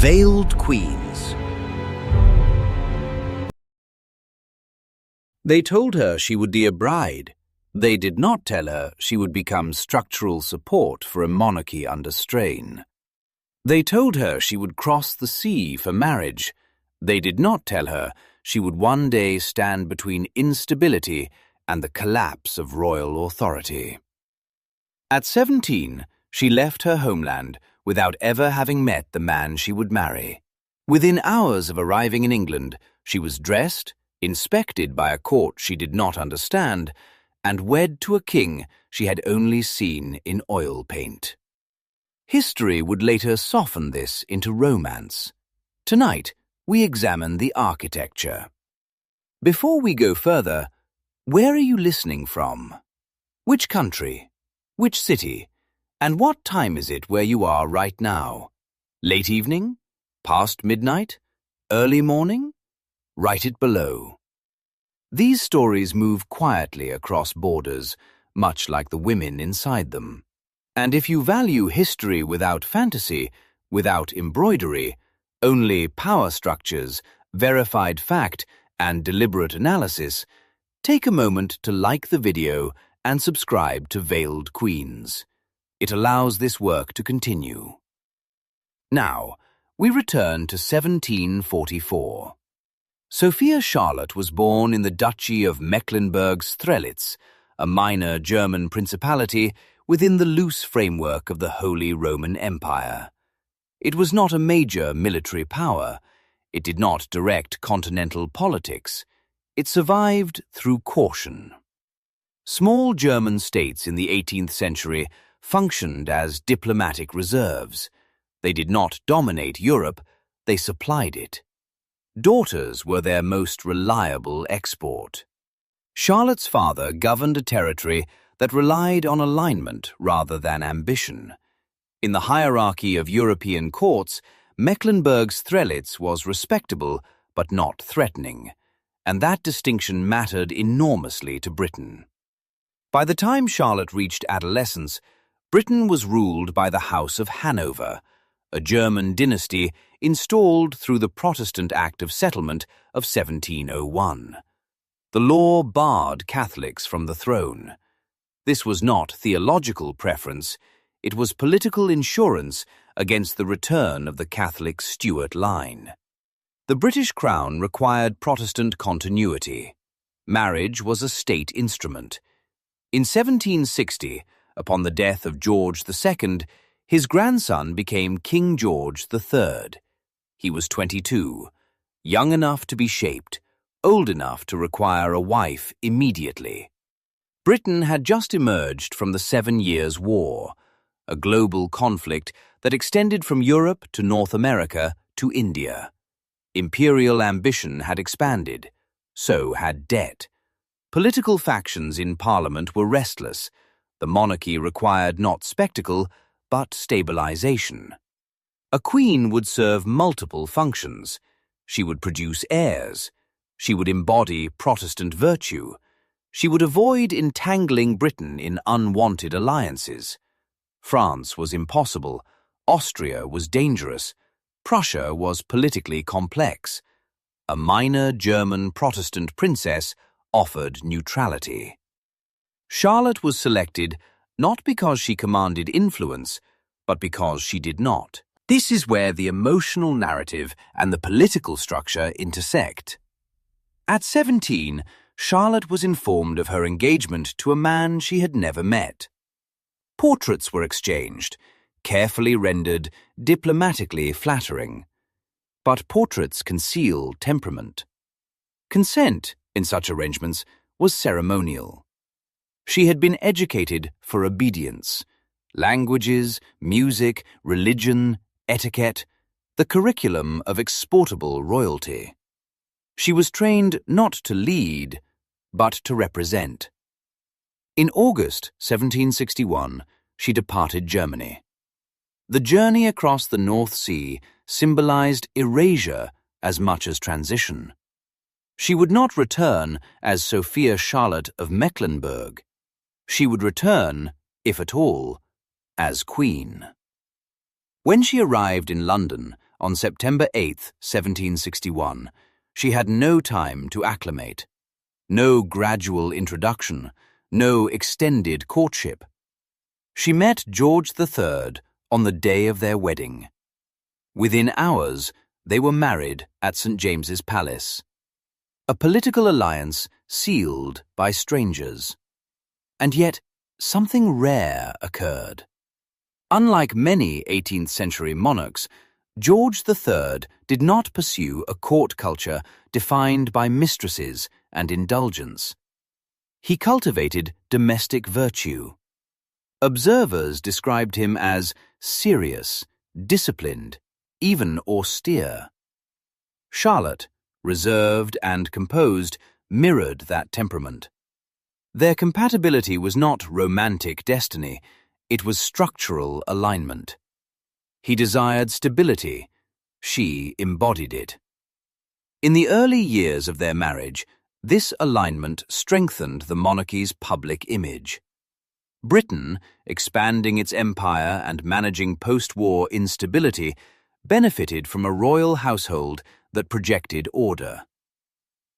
Veiled Queens. They told her she would be a bride. They did not tell her she would become structural support for a monarchy under strain. They told her she would cross the sea for marriage. They did not tell her she would one day stand between instability and the collapse of royal authority. At 17, she left her homeland without ever having met the man she would marry. Within hours of arriving in England, she was dressed, inspected by a court she did not understand, and wed to a king she had only seen in oil paint. History would later soften this into romance. Tonight, we examine the architecture. Before we go further, where are you listening from? Which country? Which city? And what time is it where you are right now? Late evening? Past midnight? Early morning? Write it below. These stories move quietly across borders, much like the women inside them. And if you value history without fantasy, without embroidery, only power structures, verified fact, and deliberate analysis, take a moment to like the video and subscribe to Veiled Queens. It allows this work to continue. Now, we return to 1744. Sophia Charlotte was born in the Duchy of Mecklenburg-Strelitz, a minor German principality within the loose framework of the Holy Roman Empire. It was not a major military power. It did not direct continental politics. It survived through caution. Small German states in the 18th century functioned as diplomatic reserves. They did not dominate Europe, they supplied it. Daughters were their most reliable export. Charlotte's father governed a territory that relied on alignment rather than ambition. In the hierarchy of European courts, Mecklenburg-Strelitz was respectable but not threatening, and that distinction mattered enormously to Britain. By the time Charlotte reached adolescence, Britain was ruled by the House of Hanover, a German dynasty installed through the Protestant Act of Settlement of 1701. The law barred Catholics from the throne. This was not theological preference, it was political insurance against the return of the Catholic Stuart line. The British Crown required Protestant continuity. Marriage was a state instrument. In 1760, upon the death of George II, his grandson became King George III. He was 22, young enough to be shaped, old enough to require a wife immediately. Britain had just emerged from the 7 Years' War, a global conflict that extended from Europe to North America to India. Imperial ambition had expanded, so had debt. Political factions in Parliament were restless. The monarchy required not spectacle, but stabilization. A queen would serve multiple functions. She would produce heirs. She would embody Protestant virtue. She would avoid entangling Britain in unwanted alliances. France was impossible. Austria was dangerous. Prussia was politically complex. A minor German Protestant princess offered neutrality. Charlotte was selected not because she commanded influence, but because she did not. This is where the emotional narrative and the political structure intersect. At 17, Charlotte was informed of her engagement to a man she had never met. Portraits were exchanged, carefully rendered, diplomatically flattering. But portraits conceal temperament. Consent, in such arrangements, was ceremonial. She had been educated for obedience. Languages, music, religion, etiquette, the curriculum of exportable royalty. She was trained not to lead, but to represent. In August 1761, she departed Germany. The journey across the North Sea symbolized erasure as much as transition. She would not return as Sophia Charlotte of Mecklenburg. She would return, if at all, as Queen. When she arrived in London on September 8, 1761. She had no time to acclimate. No gradual introduction, no extended courtship. She met George III on the day of their wedding. Within hours, they were married at St. James's Palace. A political alliance sealed by strangers. And yet, something rare occurred. Unlike many 18th century monarchs, George III did not pursue a court culture defined by mistresses and indulgence. He cultivated domestic virtue. Observers described him as serious, disciplined, even austere. Charlotte, reserved and composed, mirrored that temperament. Their compatibility was not romantic destiny, it was structural alignment. He desired stability, she embodied it. In the early years of their marriage, this alignment strengthened the monarchy's public image. Britain, expanding its empire and managing post-war instability, benefited from a royal household that projected order.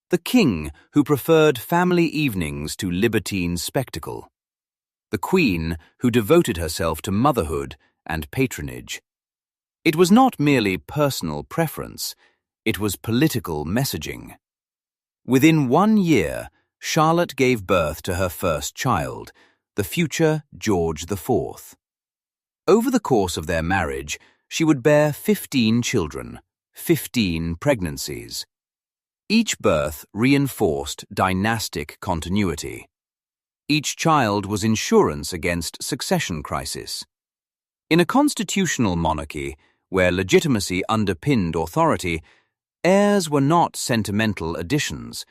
The king, who preferred family evenings to libertine spectacle. The queen, who devoted herself to motherhood and patronage. It was not merely personal preference, it was political messaging. Within 1 year, Charlotte gave birth to her first child, the future George IV. Over the course of their marriage, she would bear 15 children, 15 pregnancies. Each birth reinforced dynastic continuity. Each child was insurance against succession crisis. In a constitutional monarchy, where legitimacy underpinned authority, heirs were not sentimental additions,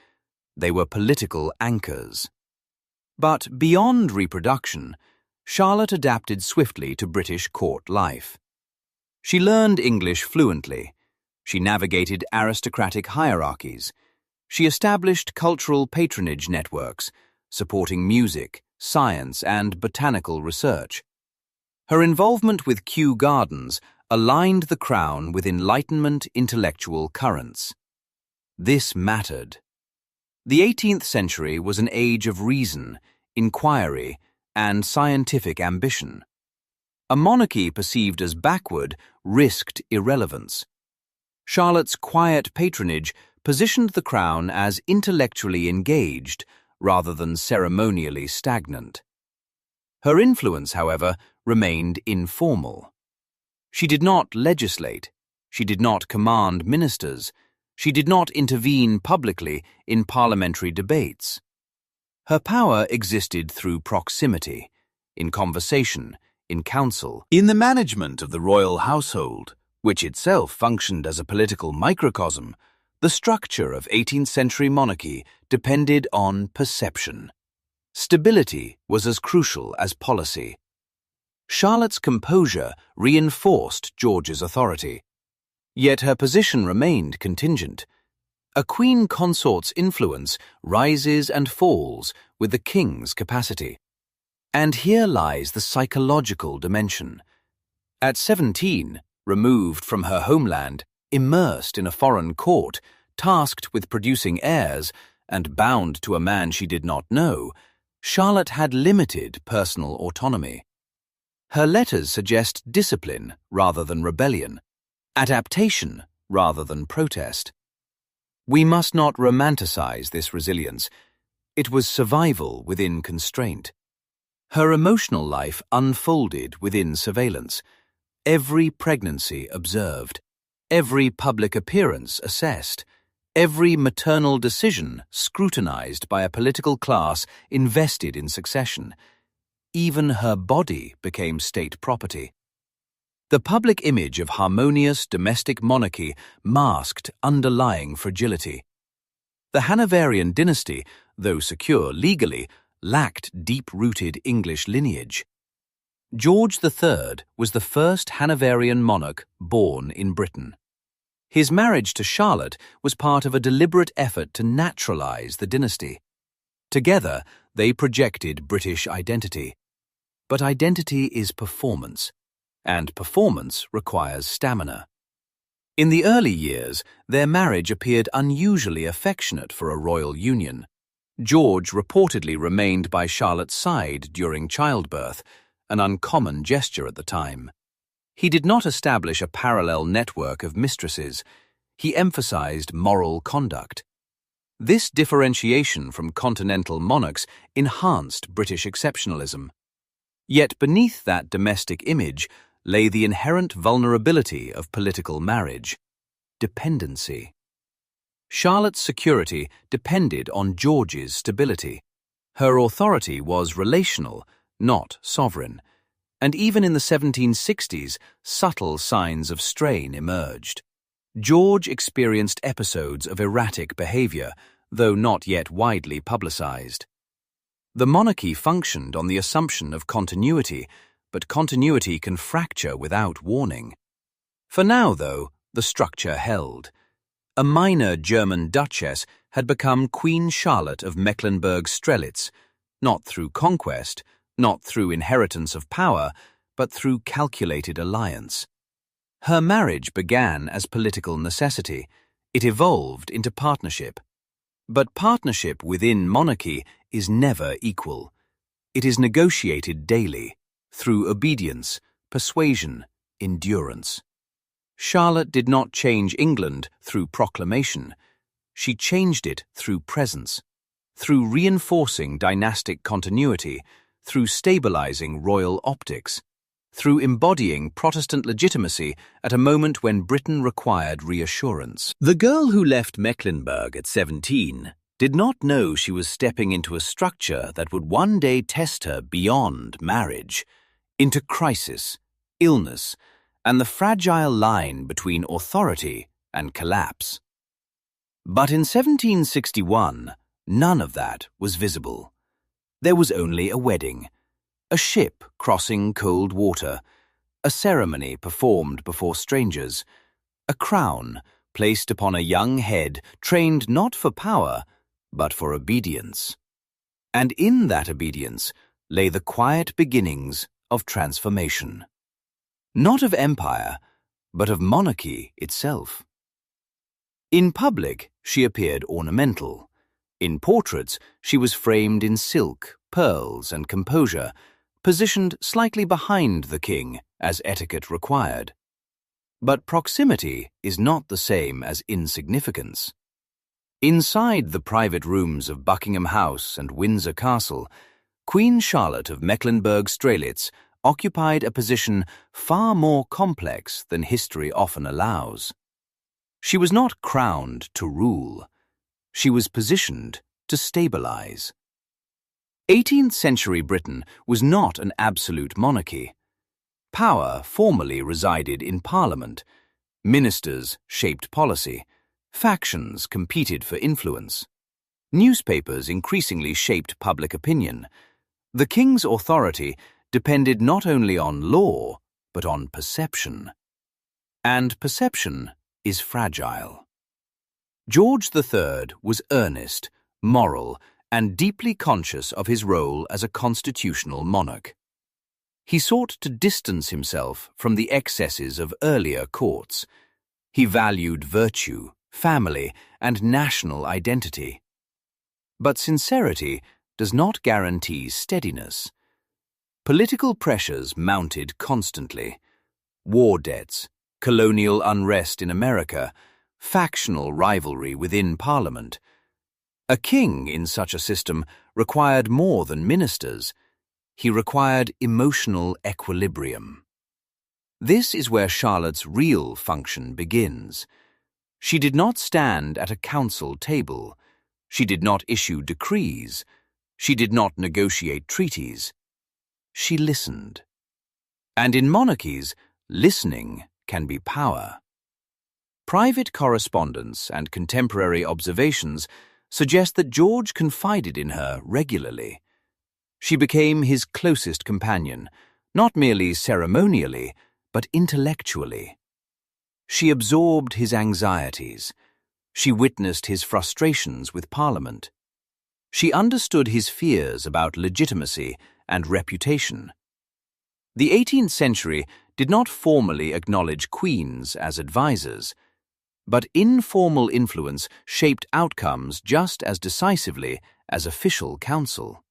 they were political anchors. But beyond reproduction, Charlotte adapted swiftly to British court life. She learned English fluently. She navigated aristocratic hierarchies. She established cultural patronage networks, supporting music, science, and botanical research. Her involvement with Kew Gardens aligned the crown with Enlightenment intellectual currents. This mattered. The 18th century was an age of reason, inquiry, and scientific ambition. A monarchy perceived as backward risked irrelevance. Charlotte's quiet patronage positioned the crown as intellectually engaged rather than ceremonially stagnant. Her influence, however, remained informal. She did not legislate, she did not command ministers, she did not intervene publicly in parliamentary debates. Her power existed through proximity, in conversation, in council, in the management of the royal household, which itself functioned as a political microcosm. The structure of 18th century monarchy depended on perception. Stability was as crucial as policy. Charlotte's composure reinforced George's authority. Yet her position remained contingent. A queen consort's influence rises and falls with the king's capacity. And here lies the psychological dimension. At 17, removed from her homeland, immersed in a foreign court, tasked with producing heirs, and bound to a man she did not know, Charlotte had limited personal autonomy. Her letters suggest discipline rather than rebellion, adaptation rather than protest. We must not romanticize this resilience. It was survival within constraint. Her emotional life unfolded within surveillance. Every pregnancy observed, every public appearance assessed, every maternal decision scrutinized by a political class invested in succession. Even her body became state property. The public image of harmonious domestic monarchy masked underlying fragility. The Hanoverian dynasty, though secure legally, lacked deep-rooted English lineage. George III was the first Hanoverian monarch born in Britain. His marriage to Charlotte was part of a deliberate effort to naturalize the dynasty. Together, they projected British identity. But identity is performance, and performance requires stamina. In the early years, their marriage appeared unusually affectionate for a royal union. George reportedly remained by Charlotte's side during childbirth, an uncommon gesture at the time. He did not establish a parallel network of mistresses. He emphasized moral conduct. This differentiation from continental monarchs enhanced British exceptionalism. Yet beneath that domestic image lay the inherent vulnerability of political marriage: dependency. Charlotte's security depended on George's stability. Her authority was relational, not sovereign, and even in the 1760s, subtle signs of strain emerged. George experienced episodes of erratic behavior, though not yet widely publicized. The monarchy functioned on the assumption of continuity, but continuity can fracture without warning. For now, though, the structure held. A minor German duchess had become Queen Charlotte of Mecklenburg-Strelitz, not through conquest, not through inheritance of power, but through calculated alliance. Her marriage began as political necessity. It evolved into partnership. But partnership within monarchy is never equal. It is negotiated daily, through obedience, persuasion, endurance. Charlotte did not change England through proclamation. She changed it through presence, through reinforcing dynastic continuity, through stabilizing royal optics, through embodying Protestant legitimacy at a moment when Britain required reassurance. The girl who left Mecklenburg at 17 did not know she was stepping into a structure that would one day test her beyond marriage, into crisis, illness, and the fragile line between authority and collapse. But in 1761, none of that was visible. There was only a wedding, a ship crossing cold water, a ceremony performed before strangers, a crown placed upon a young head trained not for power, but for obedience. And in that obedience lay the quiet beginnings of transformation. Not of empire, but of monarchy itself. In public, she appeared ornamental. In portraits, she was framed in silk, pearls, and composure, positioned slightly behind the king, as etiquette required. But proximity is not the same as insignificance. Inside the private rooms of Buckingham House and Windsor Castle, Queen Charlotte of Mecklenburg-Strelitz occupied a position far more complex than history often allows. She was not crowned to rule. She was positioned to stabilize. 18th century Britain was not an absolute monarchy. Power formally resided in Parliament. Ministers shaped policy. Factions competed for influence. Newspapers increasingly shaped public opinion. The king's authority depended not only on law, but on perception. And perception is fragile. George III was earnest, moral, and deeply conscious of his role as a constitutional monarch. He sought to distance himself from the excesses of earlier courts. He valued virtue, family, and national identity. But sincerity does not guarantee steadiness. Political pressures mounted constantly. War debts, colonial unrest in America, factional rivalry within Parliament. A king in such a system required more than ministers. He required emotional equilibrium. This is where Charlotte's real function begins. She did not stand at a council table. She did not issue decrees. She did not negotiate treaties. She listened. And in monarchies, listening can be power. Private correspondence and contemporary observations suggest that George confided in her regularly. She became his closest companion, not merely ceremonially, but intellectually. She absorbed his anxieties. She witnessed his frustrations with Parliament. She understood his fears about legitimacy and reputation. The 18th century did not formally acknowledge queens as advisors. But informal influence shaped outcomes just as decisively as official counsel.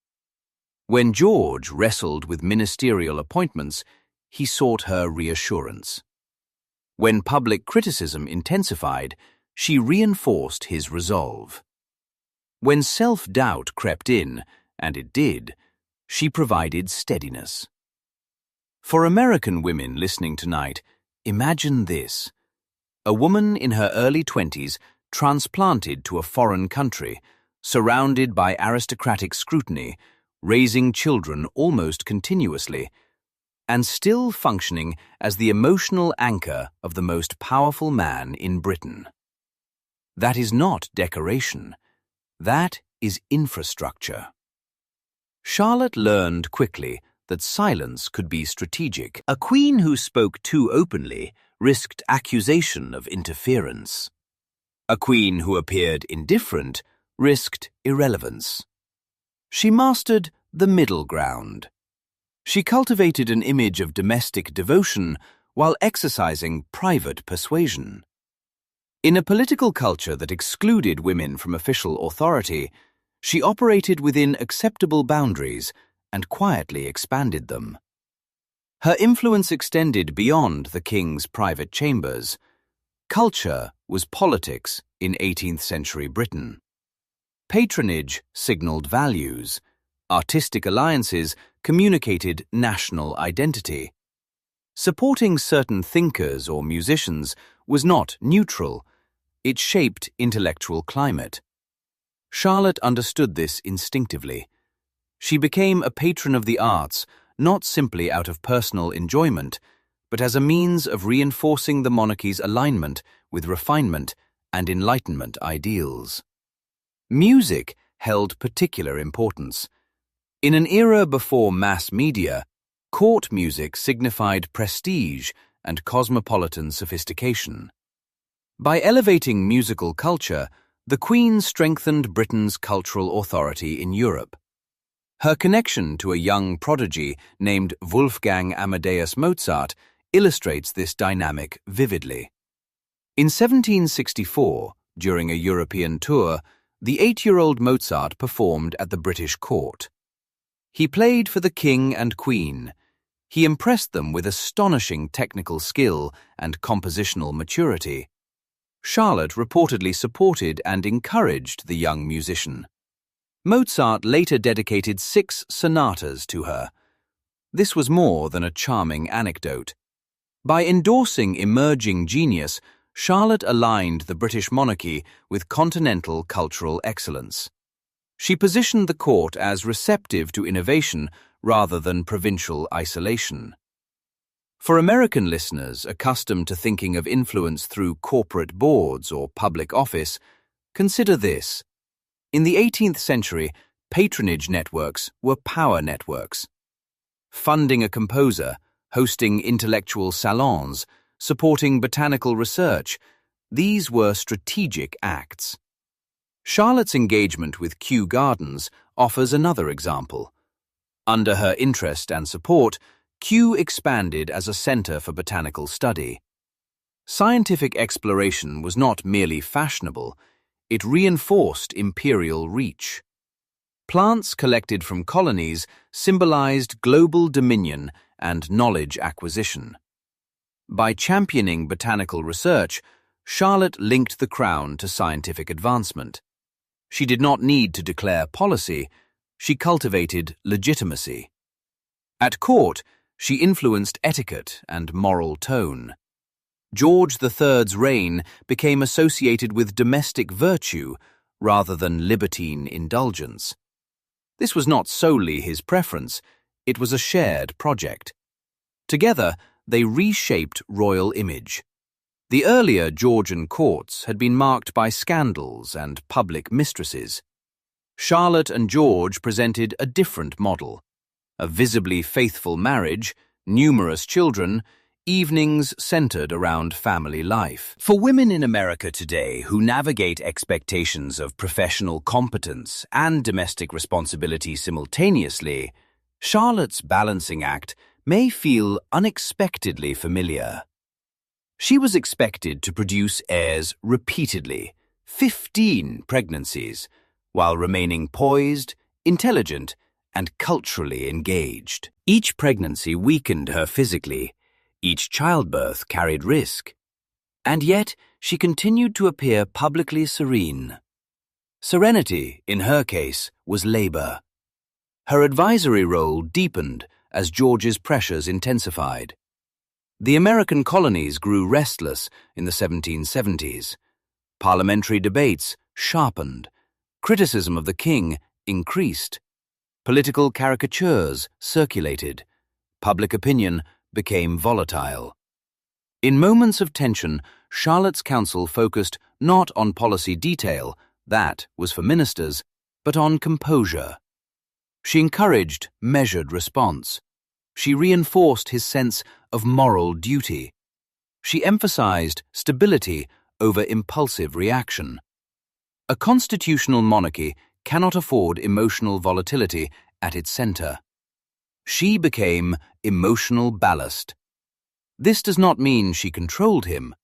When George wrestled with ministerial appointments, he sought her reassurance. When public criticism intensified, she reinforced his resolve. When self-doubt crept in, and it did, she provided steadiness. For American women listening tonight, imagine this. A woman in her early 20s transplanted to a foreign country, surrounded by aristocratic scrutiny, raising children almost continuously, and still functioning as the emotional anchor of the most powerful man in Britain. That is not decoration. That is infrastructure. Charlotte learned quickly that silence could be strategic. A queen who spoke too openly risked accusation of interference. A queen who appeared indifferent risked irrelevance. She mastered the middle ground. She cultivated an image of domestic devotion while exercising private persuasion. In a political culture that excluded women from official authority, she operated within acceptable boundaries and quietly expanded them. Her influence extended beyond the king's private chambers. Culture was politics in 18th century Britain. Patronage signaled values. Artistic alliances communicated national identity. Supporting certain thinkers or musicians was not neutral. It shaped intellectual climate. Charlotte understood this instinctively. She became a patron of the arts, not simply out of personal enjoyment, but as a means of reinforcing the monarchy's alignment with refinement and Enlightenment ideals. Music held particular importance. In an era before mass media, court music signified prestige and cosmopolitan sophistication. By elevating musical culture, the Queen strengthened Britain's cultural authority in Europe. Her connection to a young prodigy named Wolfgang Amadeus Mozart illustrates this dynamic vividly. In 1764, during a European tour, the 8-year-old Mozart performed at the British court. He played for the king and queen. He impressed them with astonishing technical skill and compositional maturity. Charlotte reportedly supported and encouraged the young musician. Mozart later dedicated 6 sonatas to her. This was more than a charming anecdote. By endorsing emerging genius, Charlotte aligned the British monarchy with continental cultural excellence. She positioned the court as receptive to innovation rather than provincial isolation. For American listeners accustomed to thinking of influence through corporate boards or public office, consider this. In the 18th century, patronage networks were power networks. Funding a composer, hosting intellectual salons, supporting botanical research, these were strategic acts. Charlotte's engagement with Kew Gardens offers another example. Under her interest and support, Kew expanded as a center for botanical study. Scientific exploration was not merely fashionable, it reinforced imperial reach. Plants collected from colonies symbolized global dominion and knowledge acquisition. By championing botanical research, Charlotte linked the crown to scientific advancement. She did not need to declare policy, she cultivated legitimacy. At court, she influenced etiquette and moral tone. George III's reign became associated with domestic virtue rather than libertine indulgence. This was not solely his preference, it was a shared project. Together, they reshaped royal image. The earlier Georgian courts had been marked by scandals and public mistresses. Charlotte and George presented a different model. A visibly faithful marriage, numerous children, evenings centered around family life. For women in America today who navigate expectations of professional competence and domestic responsibility simultaneously, Charlotte's balancing act may feel unexpectedly familiar. She was expected to produce heirs repeatedly, 15 pregnancies, while remaining poised, intelligent, and culturally engaged. Each pregnancy weakened her physically. Each childbirth carried risk. And yet, she continued to appear publicly serene. Serenity, in her case, was labor. Her advisory role deepened as George's pressures intensified. The American colonies grew restless in the 1770s. Parliamentary debates sharpened. Criticism of the king increased. Political caricatures circulated. Public opinion became volatile. In moments of tension, Charlotte's counsel focused not on policy detail, that was for ministers, but on composure. She encouraged measured response. She reinforced his sense of moral duty. She emphasized stability over impulsive reaction. A constitutional monarchy cannot afford emotional volatility at its center. She became emotional ballast. This does not mean she controlled him.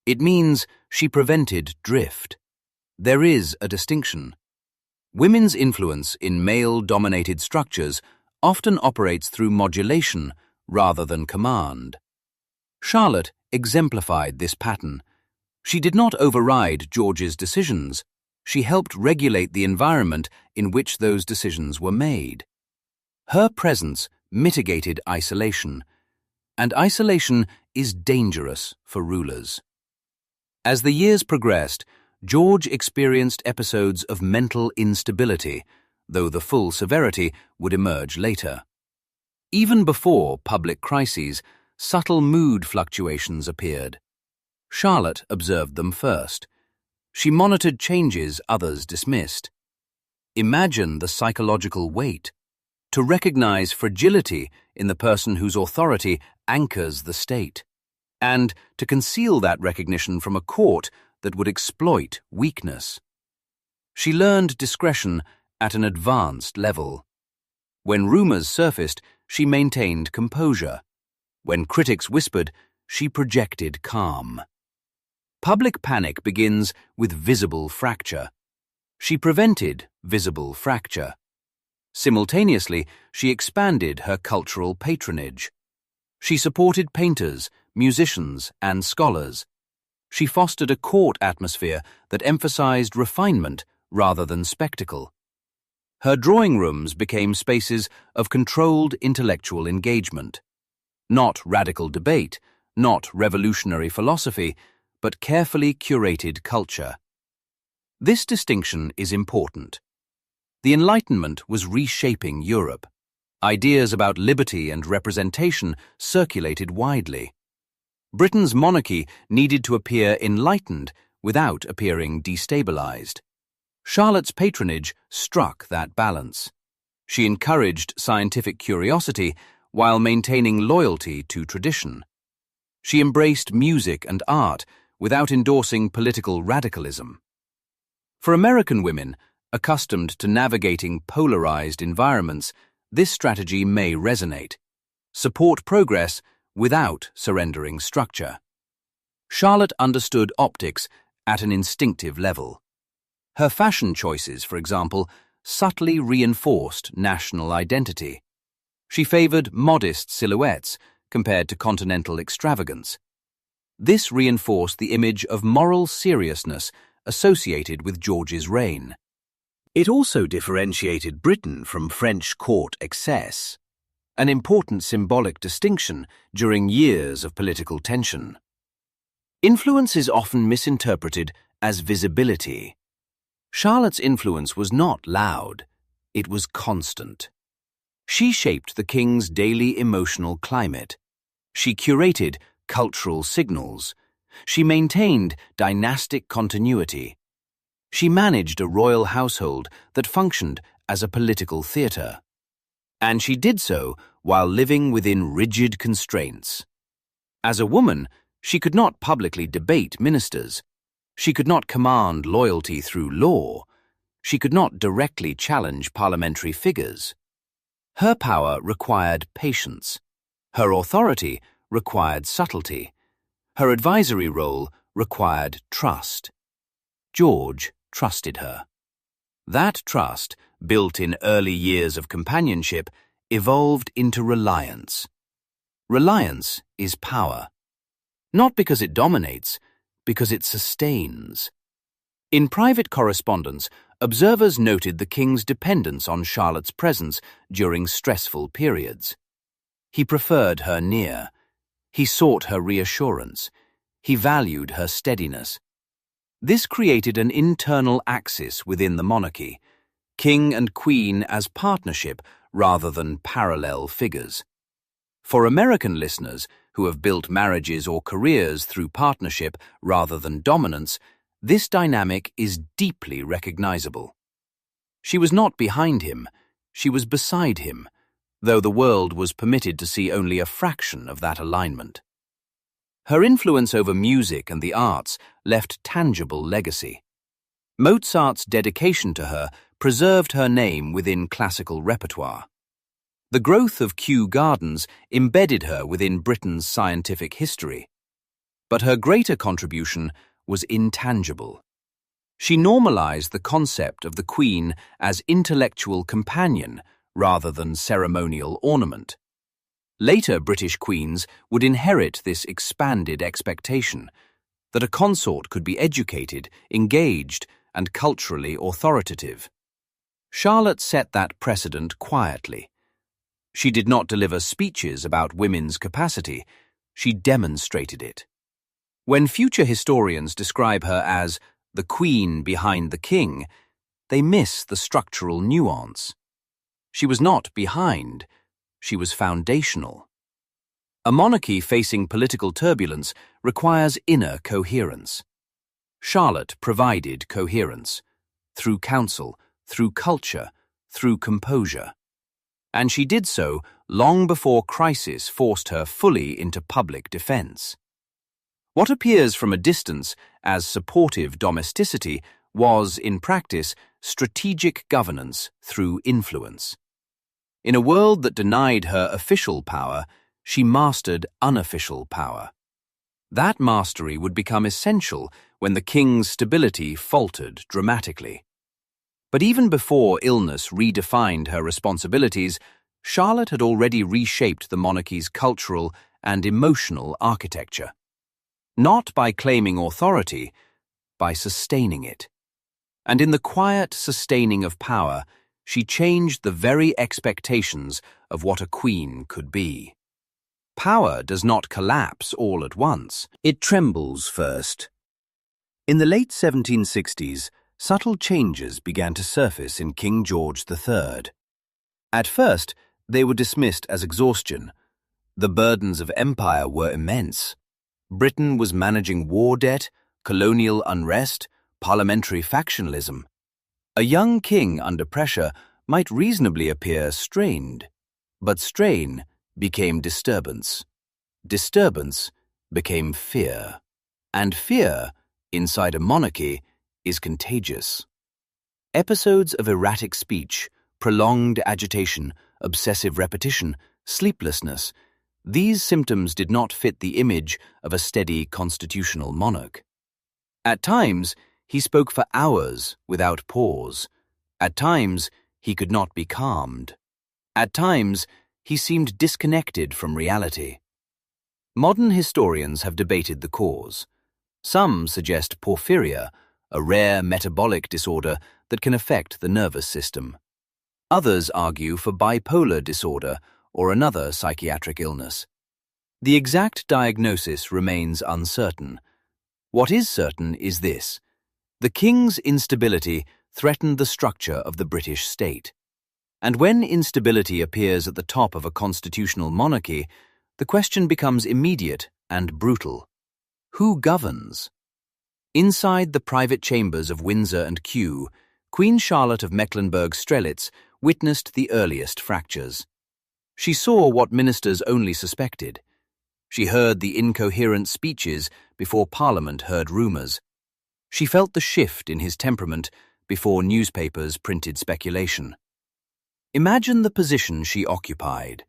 It means she prevented drift. There is a distinction. Women's influence in male-dominated structures often operates through modulation rather than command. Charlotte exemplified this pattern. She did not override George's decisions. She helped regulate the environment in which those decisions were made. Her presence mitigated isolation, and isolation is dangerous for rulers. As the years progressed, George experienced episodes of mental instability, though the full severity would emerge later. Even before public crises, subtle mood fluctuations appeared. Charlotte observed them first. She monitored changes others dismissed. Imagine the psychological weight. To recognize fragility in the person whose authority anchors the state, and to conceal that recognition from a court that would exploit weakness. She learned discretion at an advanced level. When rumors surfaced, she maintained composure. When critics whispered, she projected calm. Public panic begins with visible fracture. She prevented visible fracture. Simultaneously, she expanded her cultural patronage. She supported painters, musicians, and scholars. She fostered a court atmosphere that emphasized refinement rather than spectacle. Her drawing rooms became spaces of controlled intellectual engagement. Not radical debate, not revolutionary philosophy, but carefully curated culture. This distinction is important. The Enlightenment was reshaping Europe. Ideas about liberty and representation circulated widely. Britain's monarchy needed to appear enlightened without appearing destabilized. Charlotte's patronage struck that balance. She encouraged scientific curiosity while maintaining loyalty to tradition. She embraced music and art without endorsing political radicalism. For American women, accustomed to navigating polarized environments, this strategy may resonate. Support progress without surrendering structure. Charlotte understood optics at an instinctive level. Her fashion choices, for example, subtly reinforced national identity. She favored modest silhouettes compared to continental extravagance. This reinforced the image of moral seriousness associated with George's reign. It also differentiated Britain from French court excess, an important symbolic distinction during years of political tension. Influence is often misinterpreted as visibility. Charlotte's influence was not loud, it was constant. She shaped the king's daily emotional climate. She curated cultural signals. She maintained dynastic continuity. She managed a royal household that functioned as a political theatre. And she did so while living within rigid constraints. As a woman, she could not publicly debate ministers. She could not command loyalty through law. She could not directly challenge parliamentary figures. Her power required patience. Her authority required subtlety. Her advisory role required trust. George trusted her. That trust, built in early years of companionship, evolved into reliance. Reliance is power. Not because it dominates, because it sustains. In private correspondence, observers noted the king's dependence on Charlotte's presence during stressful periods. He preferred her near. He sought her reassurance. He valued her steadiness. This created an internal axis within the monarchy, king and queen as partnership rather than parallel figures. For American listeners who have built marriages or careers through partnership rather than dominance, this dynamic is deeply recognizable. She was not behind him, she was beside him, though the world was permitted to see only a fraction of that alignment. Her influence over music and the arts left tangible legacy. Mozart's dedication to her preserved her name within classical repertoire. The growth of Kew Gardens embedded her within Britain's scientific history. But her greater contribution was intangible. She normalized the concept of the Queen as intellectual companion rather than ceremonial ornament. Later British queens would inherit this expanded expectation that a consort could be educated, engaged, and culturally authoritative. Charlotte set that precedent quietly. She did not deliver speeches about women's capacity, she demonstrated it. When future historians describe her as the queen behind the king, they miss the structural nuance. She was not behind, she was foundational. A monarchy facing political turbulence requires inner coherence. Charlotte provided coherence, through counsel, through culture, through composure. And she did so long before crisis forced her fully into public defense. What appears from a distance as supportive domesticity was, in practice, strategic governance through influence. In a world that denied her official power, she mastered unofficial power. That mastery would become essential when the king's stability faltered dramatically. But even before illness redefined her responsibilities, Charlotte had already reshaped the monarchy's cultural and emotional architecture. Not by claiming authority, by sustaining it. And in the quiet sustaining of power, she changed the very expectations of what a queen could be. Power does not collapse all at once. It trembles first. In the late 1760s, subtle changes began to surface in King George III. At first, they were dismissed as exhaustion. The burdens of empire were immense. Britain was managing war debt, colonial unrest, parliamentary factionalism. A young king under pressure might reasonably appear strained, but strain became disturbance. Disturbance became fear. And fear, inside a monarchy, is contagious. Episodes of erratic speech, prolonged agitation, obsessive repetition, sleeplessness, these symptoms did not fit the image of a steady constitutional monarch. At times, he spoke for hours without pause. At times, he could not be calmed. At times, he seemed disconnected from reality. Modern historians have debated the cause. Some suggest porphyria, a rare metabolic disorder that can affect the nervous system. Others argue for bipolar disorder or another psychiatric illness. The exact diagnosis remains uncertain. What is certain is this: the king's instability threatened the structure of the British state. And when instability appears at the top of a constitutional monarchy, the question becomes immediate and brutal. Who governs? Inside the private chambers of Windsor and Kew, Queen Charlotte of Mecklenburg-Strelitz witnessed the earliest fractures. She saw what ministers only suspected. She heard the incoherent speeches before Parliament heard rumours. She felt the shift in his temperament before newspapers printed speculation. Imagine the position she occupied.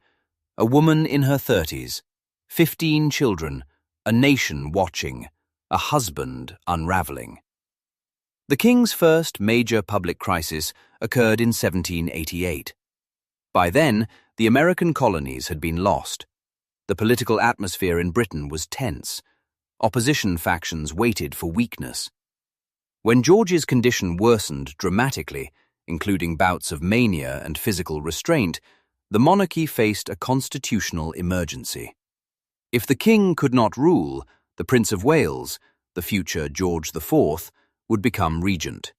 A woman in her 30s, 15 children, a nation watching, a husband unraveling. The king's first major public crisis occurred in 1788. By then, the American colonies had been lost. The political atmosphere in Britain was tense. Opposition factions waited for weakness. When George's condition worsened dramatically, including bouts of mania and physical restraint, the monarchy faced a constitutional emergency. If the king could not rule, the Prince of Wales, the future George IV, would become regent.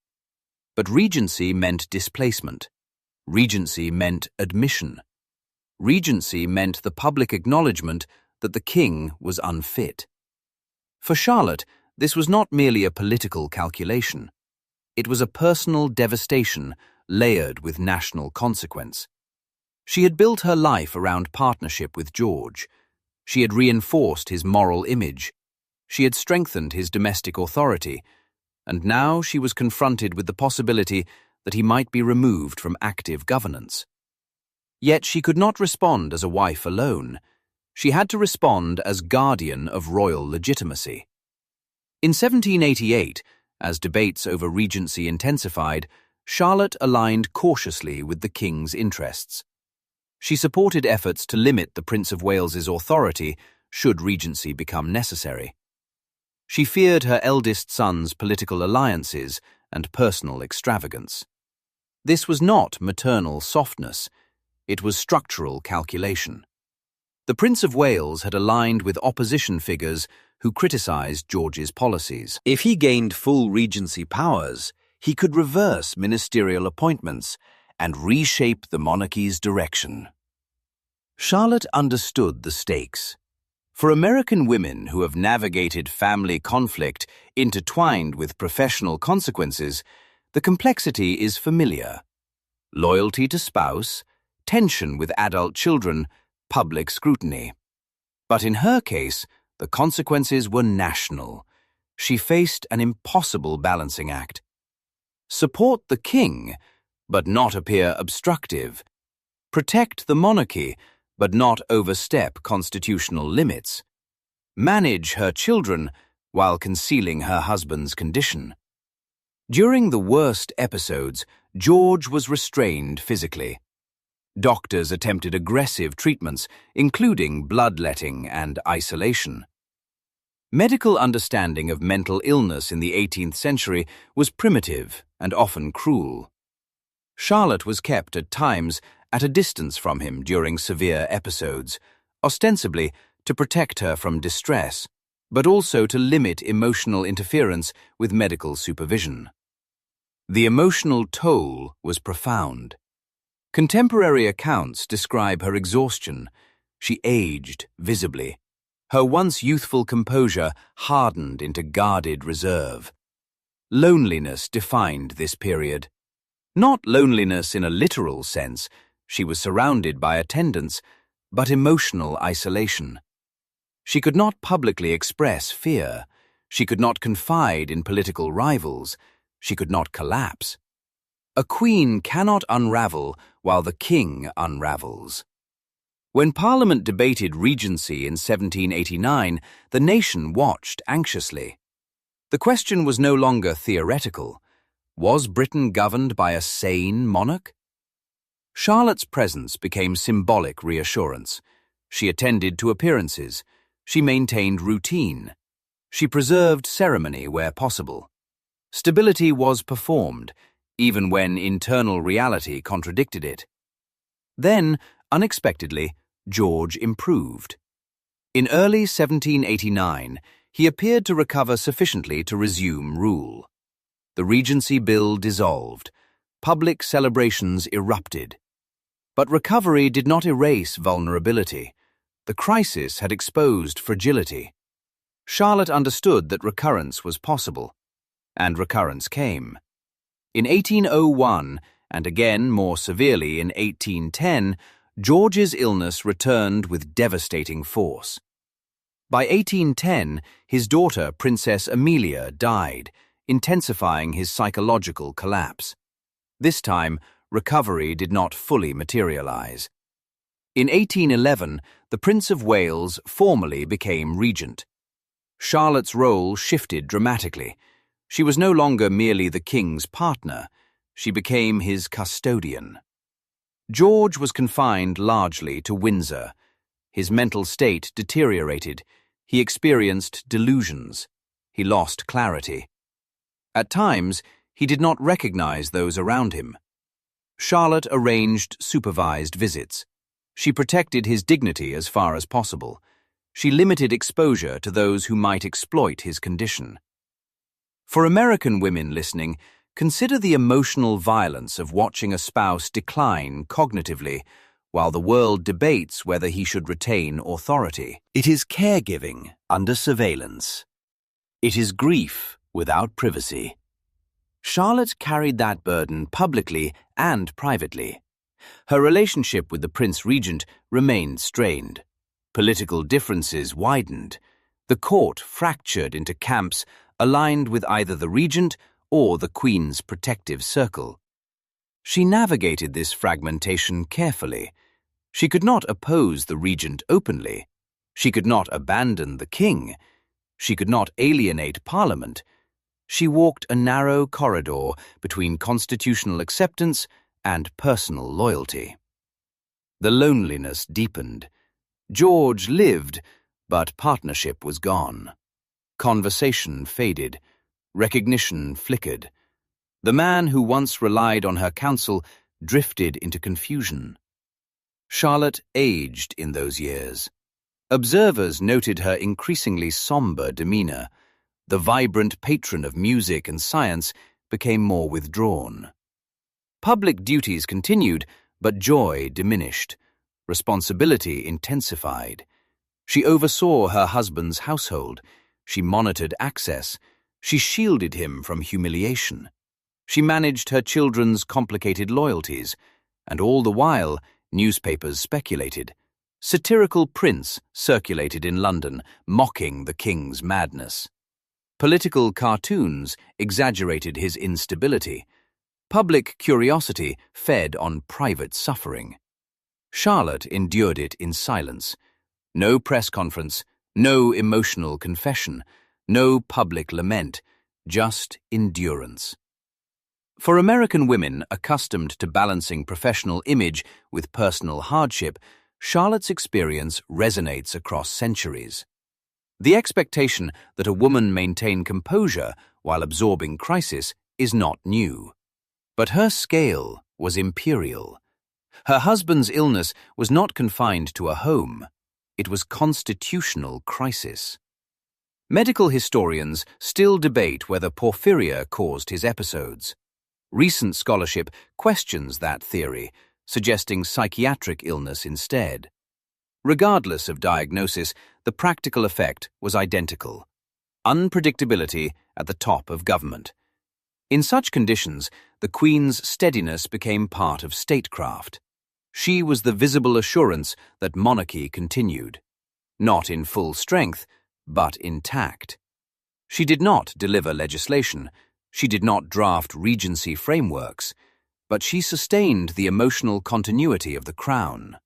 But regency meant displacement. Regency meant admission. Regency meant the public acknowledgement that the king was unfit. For Charlotte, this was not merely a political calculation. It was a personal devastation layered with national consequence. She had built her life around partnership with George. She had reinforced his moral image. She had strengthened his domestic authority. And now she was confronted with the possibility that he might be removed from active governance. Yet she could not respond as a wife alone. She had to respond as guardian of royal legitimacy. In 1788, as debates over regency intensified, Charlotte aligned cautiously with the king's interests. She supported efforts to limit the Prince of Wales's authority should regency become necessary. She feared her eldest son's political alliances and personal extravagance. This was not maternal softness, it was structural calculation. The Prince of Wales had aligned with opposition figures who criticised George's policies. If he gained full regency powers, he could reverse ministerial appointments and reshape the monarchy's direction. Charlotte understood the stakes. For American women who have navigated family conflict intertwined with professional consequences, the complexity is familiar. Loyalty to spouse, tension with adult children, public scrutiny. But in her case, the consequences were national. She faced an impossible balancing act. Support the king, but not appear obstructive. Protect the monarchy, but not overstep constitutional limits. Manage her children while concealing her husband's condition. During the worst episodes, George was restrained physically. Doctors attempted aggressive treatments, including bloodletting and isolation. Medical understanding of mental illness in the 18th century was primitive and often cruel. Charlotte was kept at times at a distance from him during severe episodes, ostensibly to protect her from distress, but also to limit emotional interference with medical supervision. The emotional toll was profound. Contemporary accounts describe her exhaustion. She aged visibly. Her once youthful composure hardened into guarded reserve. Loneliness defined this period. Not loneliness in a literal sense, she was surrounded by attendants, but emotional isolation. She could not publicly express fear. She could not confide in political rivals. She could not collapse. A queen cannot unravel while the king unravels. When Parliament debated regency in 1789, the nation watched anxiously. The question was no longer theoretical. Was Britain governed by a sane monarch? Charlotte's presence became symbolic reassurance. She attended to appearances. She maintained routine. She preserved ceremony where possible. Stability was performed, even when internal reality contradicted it. Then, unexpectedly, George improved. In early 1789, he appeared to recover sufficiently to resume rule. The Regency Bill dissolved. Public celebrations erupted. But recovery did not erase vulnerability. The crisis had exposed fragility. Charlotte understood that recurrence was possible, and recurrence came. In 1801, and again more severely in 1810, George's illness returned with devastating force. By 1810, his daughter, Princess Amelia, died, intensifying his psychological collapse. This time, recovery did not fully materialize. In 1811, the Prince of Wales formally became regent. Charlotte's role shifted dramatically. She was no longer merely the king's partner. She became his custodian. George was confined largely to Windsor. His mental state deteriorated. He experienced delusions. He lost clarity. At times, he did not recognize those around him. Charlotte arranged supervised visits. She protected his dignity as far as possible. She limited exposure to those who might exploit his condition. For American women listening, consider the emotional violence of watching a spouse decline cognitively while the world debates whether he should retain authority. It is caregiving under surveillance. It is grief without privacy. Charlotte carried that burden publicly and privately. Her relationship with the Prince Regent remained strained. Political differences widened. The court fractured into camps aligned with either the regent or the Queen's protective circle. She navigated this fragmentation carefully. She could not oppose the regent openly. She could not abandon the king. She could not alienate Parliament. She walked a narrow corridor between constitutional acceptance and personal loyalty. The loneliness deepened. George lived, but partnership was gone. Conversation faded. Recognition flickered. The man who once relied on her counsel drifted into confusion. Charlotte aged in those years. Observers noted her increasingly somber demeanor. The vibrant patron of music and science became more withdrawn. Public duties continued, but joy diminished. Responsibility intensified. She oversaw her husband's household. She monitored access. She shielded him from humiliation. She managed her children's complicated loyalties, and all the while, newspapers speculated. Satirical prints circulated in London, mocking the king's madness. Political cartoons exaggerated his instability. Public curiosity fed on private suffering. Charlotte endured it in silence. No press conference, no emotional confession, no public lament, just endurance. For American women accustomed to balancing professional image with personal hardship, Charlotte's experience resonates across centuries. The expectation that a woman maintain composure while absorbing crisis is not new. But her scale was imperial. Her husband's illness was not confined to a home. It was constitutional crisis. Medical historians still debate whether porphyria caused his episodes. Recent scholarship questions that theory, suggesting psychiatric illness instead. Regardless of diagnosis, the practical effect was identical: unpredictability at the top of government. In such conditions, the Queen's steadiness became part of statecraft. She was the visible assurance that monarchy continued, not in full strength, but intact. She did not deliver legislation, she did not draft regency frameworks, but she sustained the emotional continuity of the crown.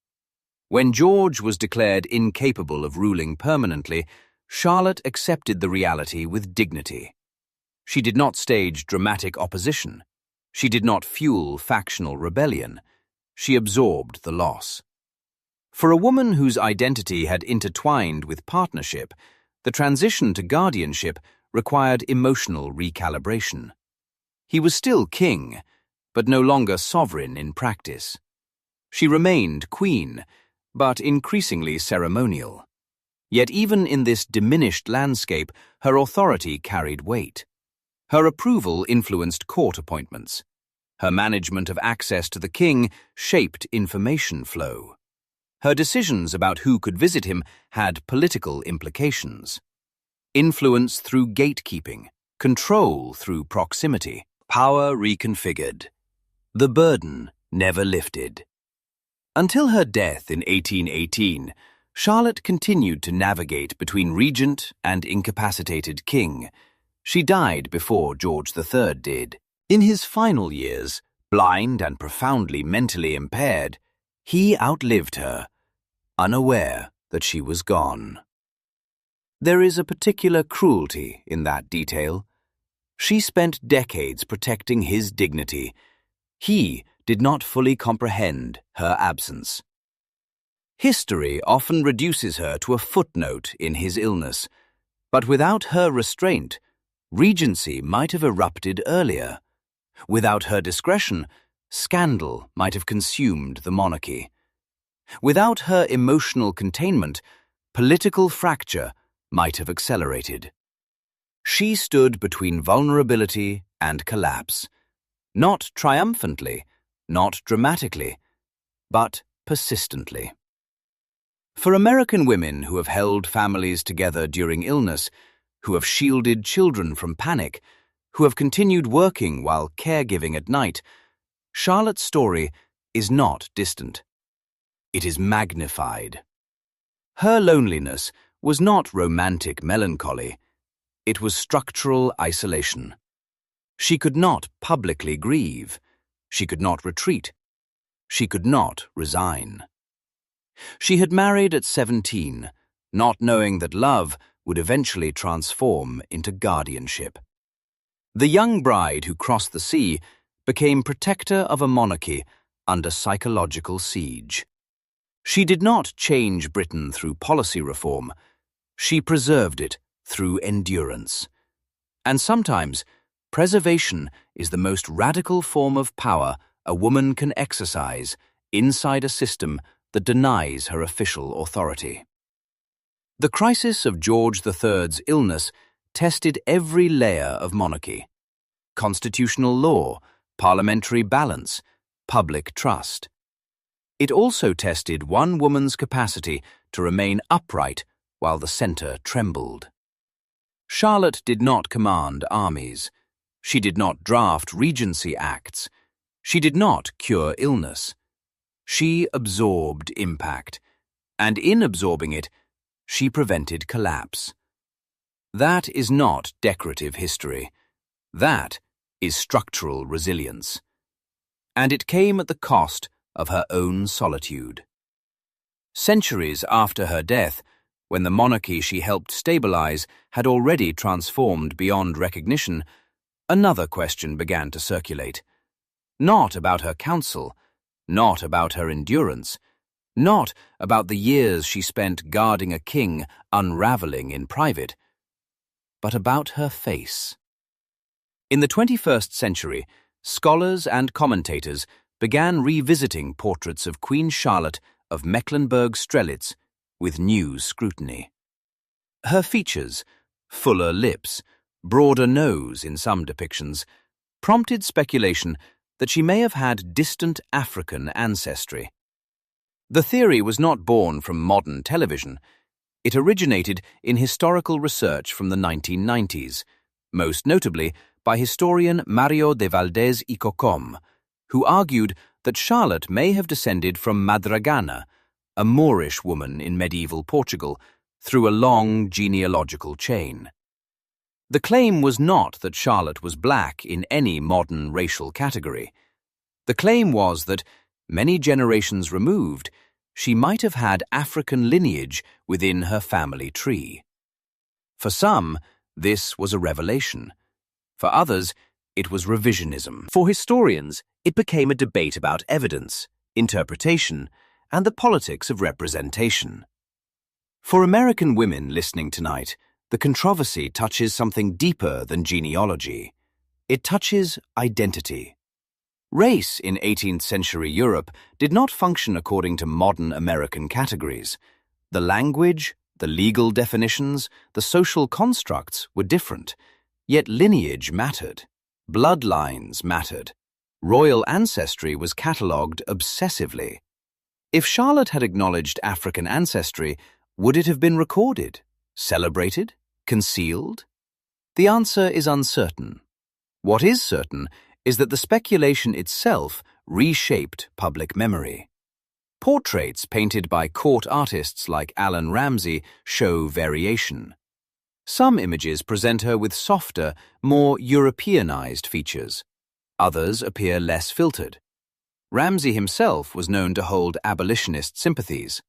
When George was declared incapable of ruling permanently, Charlotte accepted the reality with dignity. She did not stage dramatic opposition. She did not fuel factional rebellion. She absorbed the loss. For a woman whose identity had intertwined with partnership, the transition to guardianship required emotional recalibration. He was still king, but no longer sovereign in practice. She remained queen, but increasingly ceremonial. Yet even in this diminished landscape, her authority carried weight. Her approval influenced court appointments. Her management of access to the king shaped information flow. Her decisions about who could visit him had political implications. Influence through gatekeeping, control through proximity, power reconfigured. The burden never lifted. Until her death in 1818, Charlotte continued to navigate between regent and incapacitated king. She died before George III did. In his final years, blind and profoundly mentally impaired, he outlived her, unaware that she was gone. There is a particular cruelty in that detail. She spent decades protecting his dignity. He did not fully comprehend her absence. History often reduces her to a footnote in his illness, but without her restraint, regency might have erupted earlier. Without her discretion, scandal might have consumed the monarchy. Without her emotional containment, political fracture might have accelerated. She stood between vulnerability and collapse, not triumphantly, not dramatically, but persistently. For American women who have held families together during illness, who have shielded children from panic, who have continued working while caregiving at night, Charlotte's story is not distant. It is magnified. Her loneliness was not romantic melancholy. It was structural isolation. She could not publicly grieve. She could not retreat. She could not resign. She had married at 17, not knowing that love would eventually transform into guardianship. The young bride who crossed the sea became protector of a monarchy under psychological siege. She did not change Britain through policy reform. She preserved it through endurance. And sometimes, preservation is the most radical form of power a woman can exercise inside a system that denies her official authority. The crisis of George III's illness tested every layer of monarchy: constitutional law, parliamentary balance, public trust. It also tested one woman's capacity to remain upright while the centre trembled. Charlotte did not command armies. She did not draft regency acts. She did not cure illness. She absorbed impact, and in absorbing it, she prevented collapse. That is not decorative history. That is structural resilience. And it came at the cost of her own solitude. Centuries after her death, when the monarchy she helped stabilize had already transformed beyond recognition, another question began to circulate. Not about her counsel, not about her endurance, not about the years she spent guarding a king unraveling in private, but about her face. In the 21st century, scholars and commentators began revisiting portraits of Queen Charlotte of Mecklenburg-Strelitz with new scrutiny. Her features, fuller lips, broader nose in some depictions, prompted speculation that she may have had distant African ancestry. The theory was not born from modern television. It originated in historical research from the 1990s, most notably by historian Mario de Valdés y Cocom, who argued that Charlotte may have descended from Madragana, a Moorish woman in medieval Portugal, through a long genealogical chain. The claim was not that Charlotte was black in any modern racial category. The claim was that, many generations removed, she might have had African lineage within her family tree. For some, this was a revelation. For others, it was revisionism. For historians, it became a debate about evidence, interpretation, and the politics of representation. For American women listening tonight, the controversy touches something deeper than genealogy. It touches identity. Race in 18th century Europe did not function according to modern American categories. The language, the legal definitions, the social constructs were different, yet lineage mattered. Bloodlines mattered. Royal ancestry was catalogued obsessively. If Charlotte had acknowledged African ancestry, would it have been recorded, celebrated, concealed? The answer is uncertain. What is certain is that the speculation itself reshaped public memory. Portraits painted by court artists like Alan Ramsay show variation. Some images present her with softer, more Europeanized features. Others appear less filtered. Ramsay himself was known to hold abolitionist sympathies.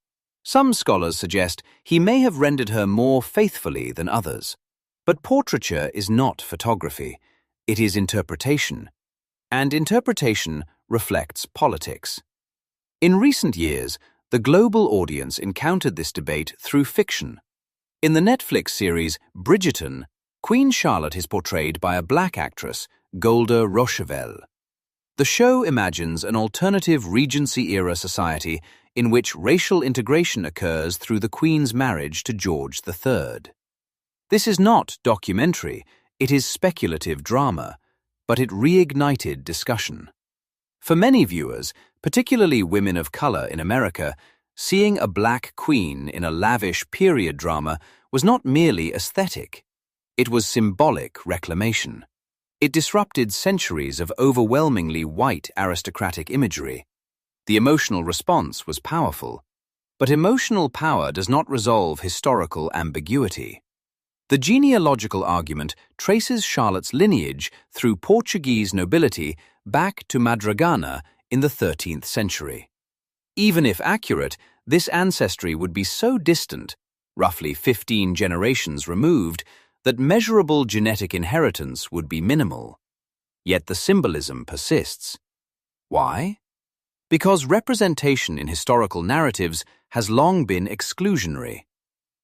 Some scholars suggest he may have rendered her more faithfully than others. But portraiture is not photography, it is interpretation, and interpretation reflects politics. In recent years, the global audience encountered this debate through fiction. In the Netflix series Bridgerton, Queen Charlotte is portrayed by a black actress, Golda Rosheuvel. The show imagines an alternative Regency-era society in which racial integration occurs through the Queen's marriage to George III. This is not documentary, it is speculative drama, but it reignited discussion. For many viewers, particularly women of color in America, seeing a black queen in a lavish period drama was not merely aesthetic. It was symbolic reclamation. It disrupted centuries of overwhelmingly white aristocratic imagery. The emotional response was powerful, but emotional power does not resolve historical ambiguity. The genealogical argument traces Charlotte's lineage through Portuguese nobility back to Madragana in the 13th century. Even if accurate, this ancestry would be so distant, roughly 15 generations removed, that measurable genetic inheritance would be minimal. Yet the symbolism persists. Why? Because representation in historical narratives has long been exclusionary.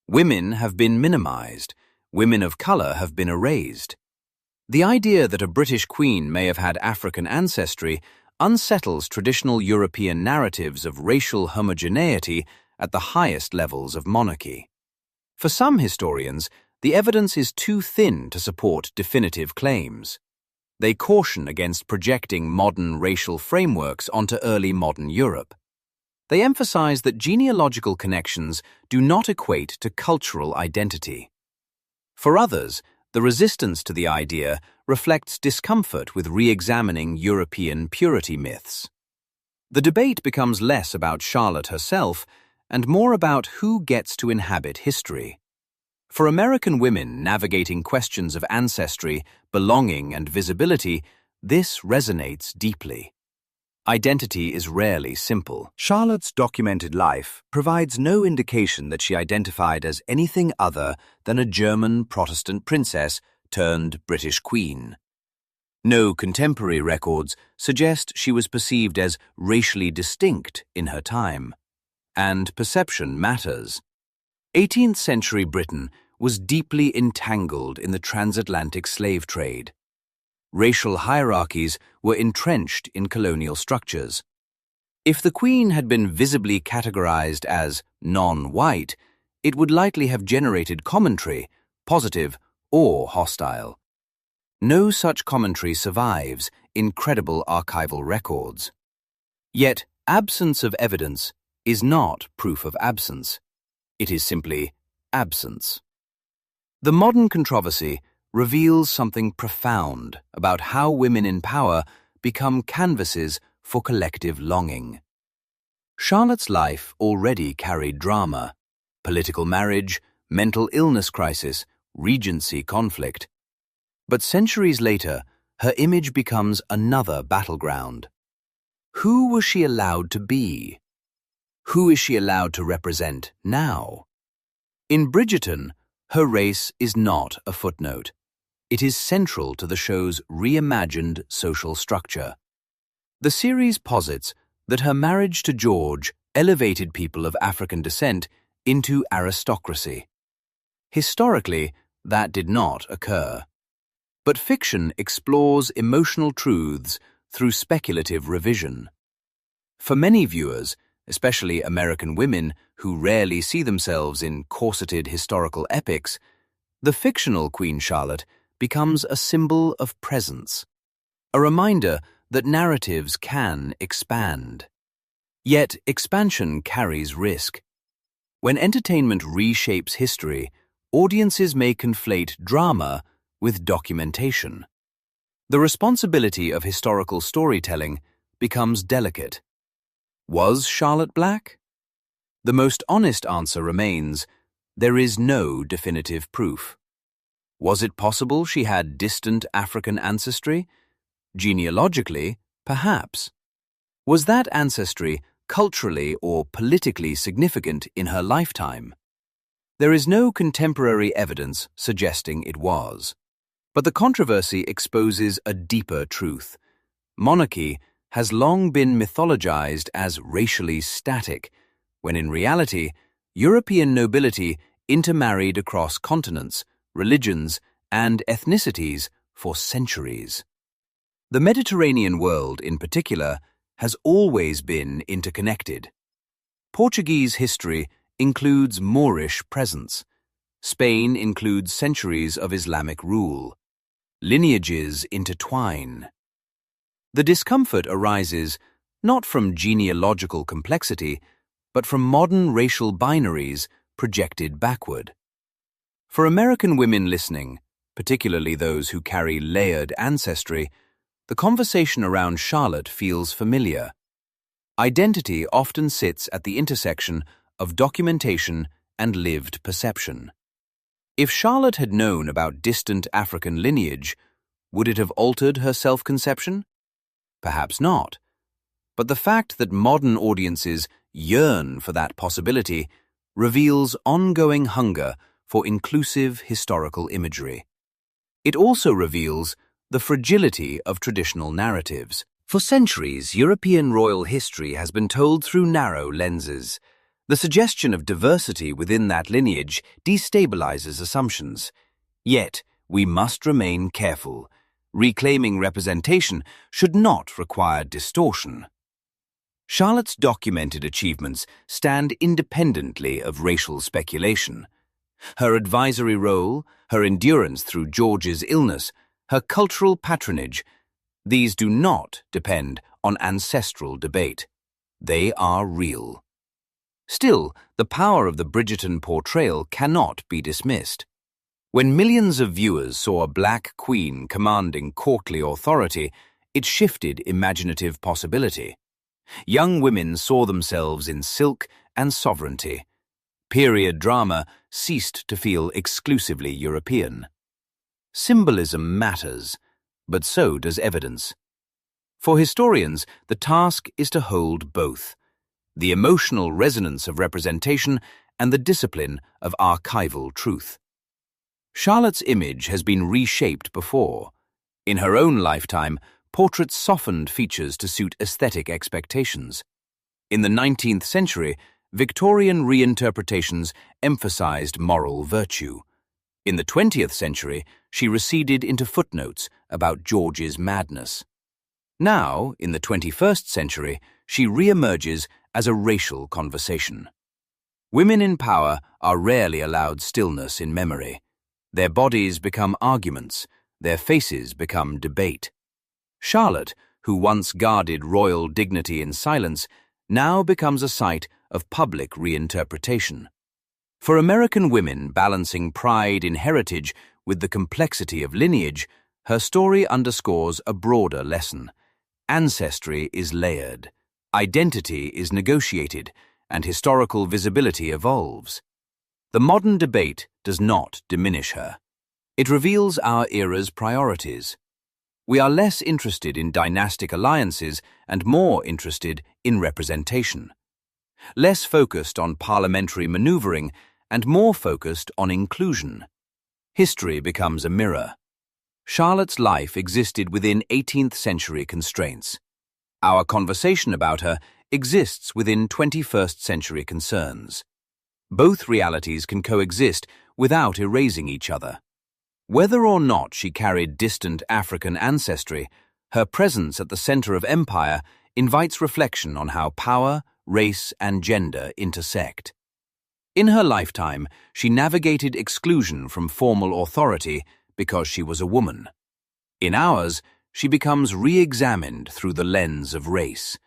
Women have been minimized. Women of color have been erased. The idea that a British queen may have had African ancestry unsettles traditional European narratives of racial homogeneity at the highest levels of monarchy. For some historians, the evidence is too thin to support definitive claims. They caution against projecting modern racial frameworks onto early modern Europe. They emphasize that genealogical connections do not equate to cultural identity. For others, the resistance to the idea reflects discomfort with re-examining European purity myths. The debate becomes less about Charlotte herself and more about who gets to inhabit history. For American women navigating questions of ancestry, belonging, and visibility, this resonates deeply. Identity is rarely simple. Charlotte's documented life provides no indication that she identified as anything other than a German Protestant princess turned British queen. No contemporary records suggest she was perceived as racially distinct in her time. And perception matters. 18th century Britain was deeply entangled in the transatlantic slave trade. Racial hierarchies were entrenched in colonial structures. If the Queen had been visibly categorized as non-white, it would likely have generated commentary, positive or hostile. No such commentary survives in credible archival records. Yet, absence of evidence is not proof of absence. It is simply absence. The modern controversy reveals something profound about how women in power become canvases for collective longing. Charlotte's life already carried drama: political marriage, mental illness crisis, regency conflict. But centuries later, her image becomes another battleground. Who was she allowed to be? Who is she allowed to represent now? In Bridgerton, her race is not a footnote. It is central to the show's reimagined social structure. The series posits that her marriage to George elevated people of African descent into aristocracy. Historically, that did not occur. But fiction explores emotional truths through speculative revision. For many viewers, especially American women who rarely see themselves in corseted historical epics, the fictional Queen Charlotte becomes a symbol of presence, a reminder that narratives can expand. Yet expansion carries risk. When entertainment reshapes history, audiences may conflate drama with documentation. The responsibility of historical storytelling becomes delicate. Was Charlotte black? The most honest answer remains, there is no definitive proof. Was it possible she had distant African ancestry? Genealogically, perhaps. Was that ancestry culturally or politically significant in her lifetime? There is no contemporary evidence suggesting it was. But the controversy exposes a deeper truth. Monarchy has long been mythologized as racially static, when in reality, European nobility intermarried across continents, religions, and ethnicities for centuries. The Mediterranean world, in particular, has always been interconnected. Portuguese history includes Moorish presence. Spain includes centuries of Islamic rule. Lineages intertwine. The discomfort arises not from genealogical complexity, but from modern racial binaries projected backward. For American women listening, particularly those who carry layered ancestry, the conversation around Charlotte feels familiar. Identity often sits at the intersection of documentation and lived perception. If Charlotte had known about distant African lineage, would it have altered her self-conception? Perhaps not. But the fact that modern audiences yearn for that possibility reveals ongoing hunger for inclusive historical imagery. It also reveals the fragility of traditional narratives. For centuries, European royal history has been told through narrow lenses. The suggestion of diversity within that lineage destabilizes assumptions. Yet, we must remain careful. Reclaiming representation should not require distortion. Charlotte's documented achievements stand independently of racial speculation. Her advisory role, her endurance through George's illness, her cultural patronage, these do not depend on ancestral debate. They are real. Still, the power of the Bridgerton portrayal cannot be dismissed. When millions of viewers saw a black queen commanding courtly authority, it shifted imaginative possibility. Young women saw themselves in silk and sovereignty. Period drama ceased to feel exclusively European. Symbolism matters, but so does evidence. For historians, the task is to hold both: the emotional resonance of representation and the discipline of archival truth. Charlotte's image has been reshaped before. In her own lifetime, portraits softened features to suit aesthetic expectations. In the 19th century, Victorian reinterpretations emphasized moral virtue. In the 20th century, she receded into footnotes about George's madness. Now, in the 21st century, she re-emerges as a racial conversation. Women in power are rarely allowed stillness in memory. Their bodies become arguments, their faces become debate. Charlotte, who once guarded royal dignity in silence, now becomes a site of public reinterpretation. For American women balancing pride in heritage with the complexity of lineage, her story underscores a broader lesson. Ancestry is layered, identity is negotiated, and historical visibility evolves. The modern debate does not diminish her. It reveals our era's priorities. We are less interested in dynastic alliances and more interested in representation. Less focused on parliamentary maneuvering and more focused on inclusion. History becomes a mirror. Charlotte's life existed within 18th century constraints. Our conversation about her exists within 21st century concerns. Both realities can coexist without erasing each other. Whether or not she carried distant African ancestry, her presence at the center of empire invites reflection on how power, race, and gender intersect. In her lifetime, she navigated exclusion from formal authority because she was a woman. In ours, she becomes re-examined through the lens of race.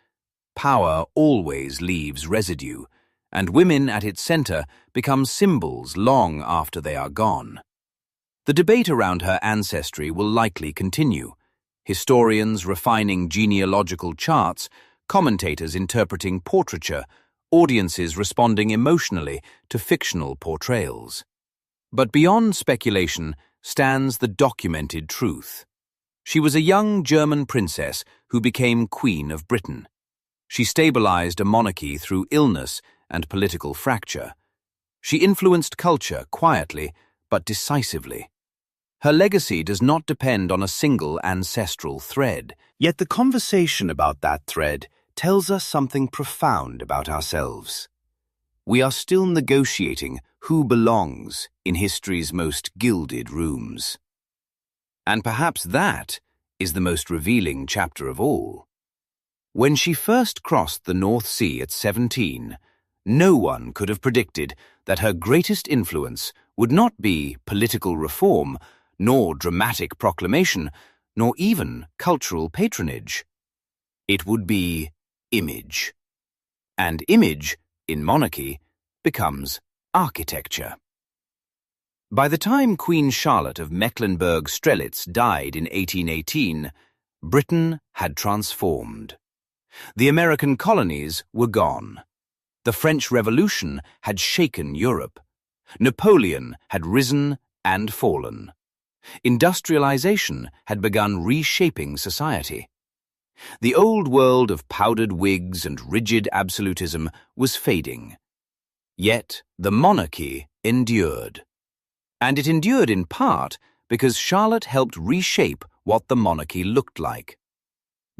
Power always leaves residue, and women at its center become symbols long after they are gone. The debate around her ancestry will likely continue. Historians refining genealogical charts, commentators interpreting portraiture, audiences responding emotionally to fictional portrayals. But beyond speculation stands the documented truth. She was a young German princess who became Queen of Britain. She stabilized a monarchy through illness and political fracture. She influenced culture quietly but decisively. Her legacy does not depend on a single ancestral thread, yet the conversation about that thread tells us something profound about ourselves. We are still negotiating who belongs in history's most gilded rooms. And perhaps that is the most revealing chapter of all. When she first crossed the North Sea at 17, no one could have predicted that her greatest influence would not be political reform, nor dramatic proclamation, nor even cultural patronage. It would be image. And image, in monarchy, becomes architecture. By the time Queen Charlotte of Mecklenburg-Strelitz died in 1818, Britain had transformed. The American colonies were gone. The French Revolution had shaken Europe. Napoleon had risen and fallen. Industrialization had begun reshaping society. The old world of powdered wigs and rigid absolutism was fading. Yet the monarchy endured. And it endured in part because Charlotte helped reshape what the monarchy looked like.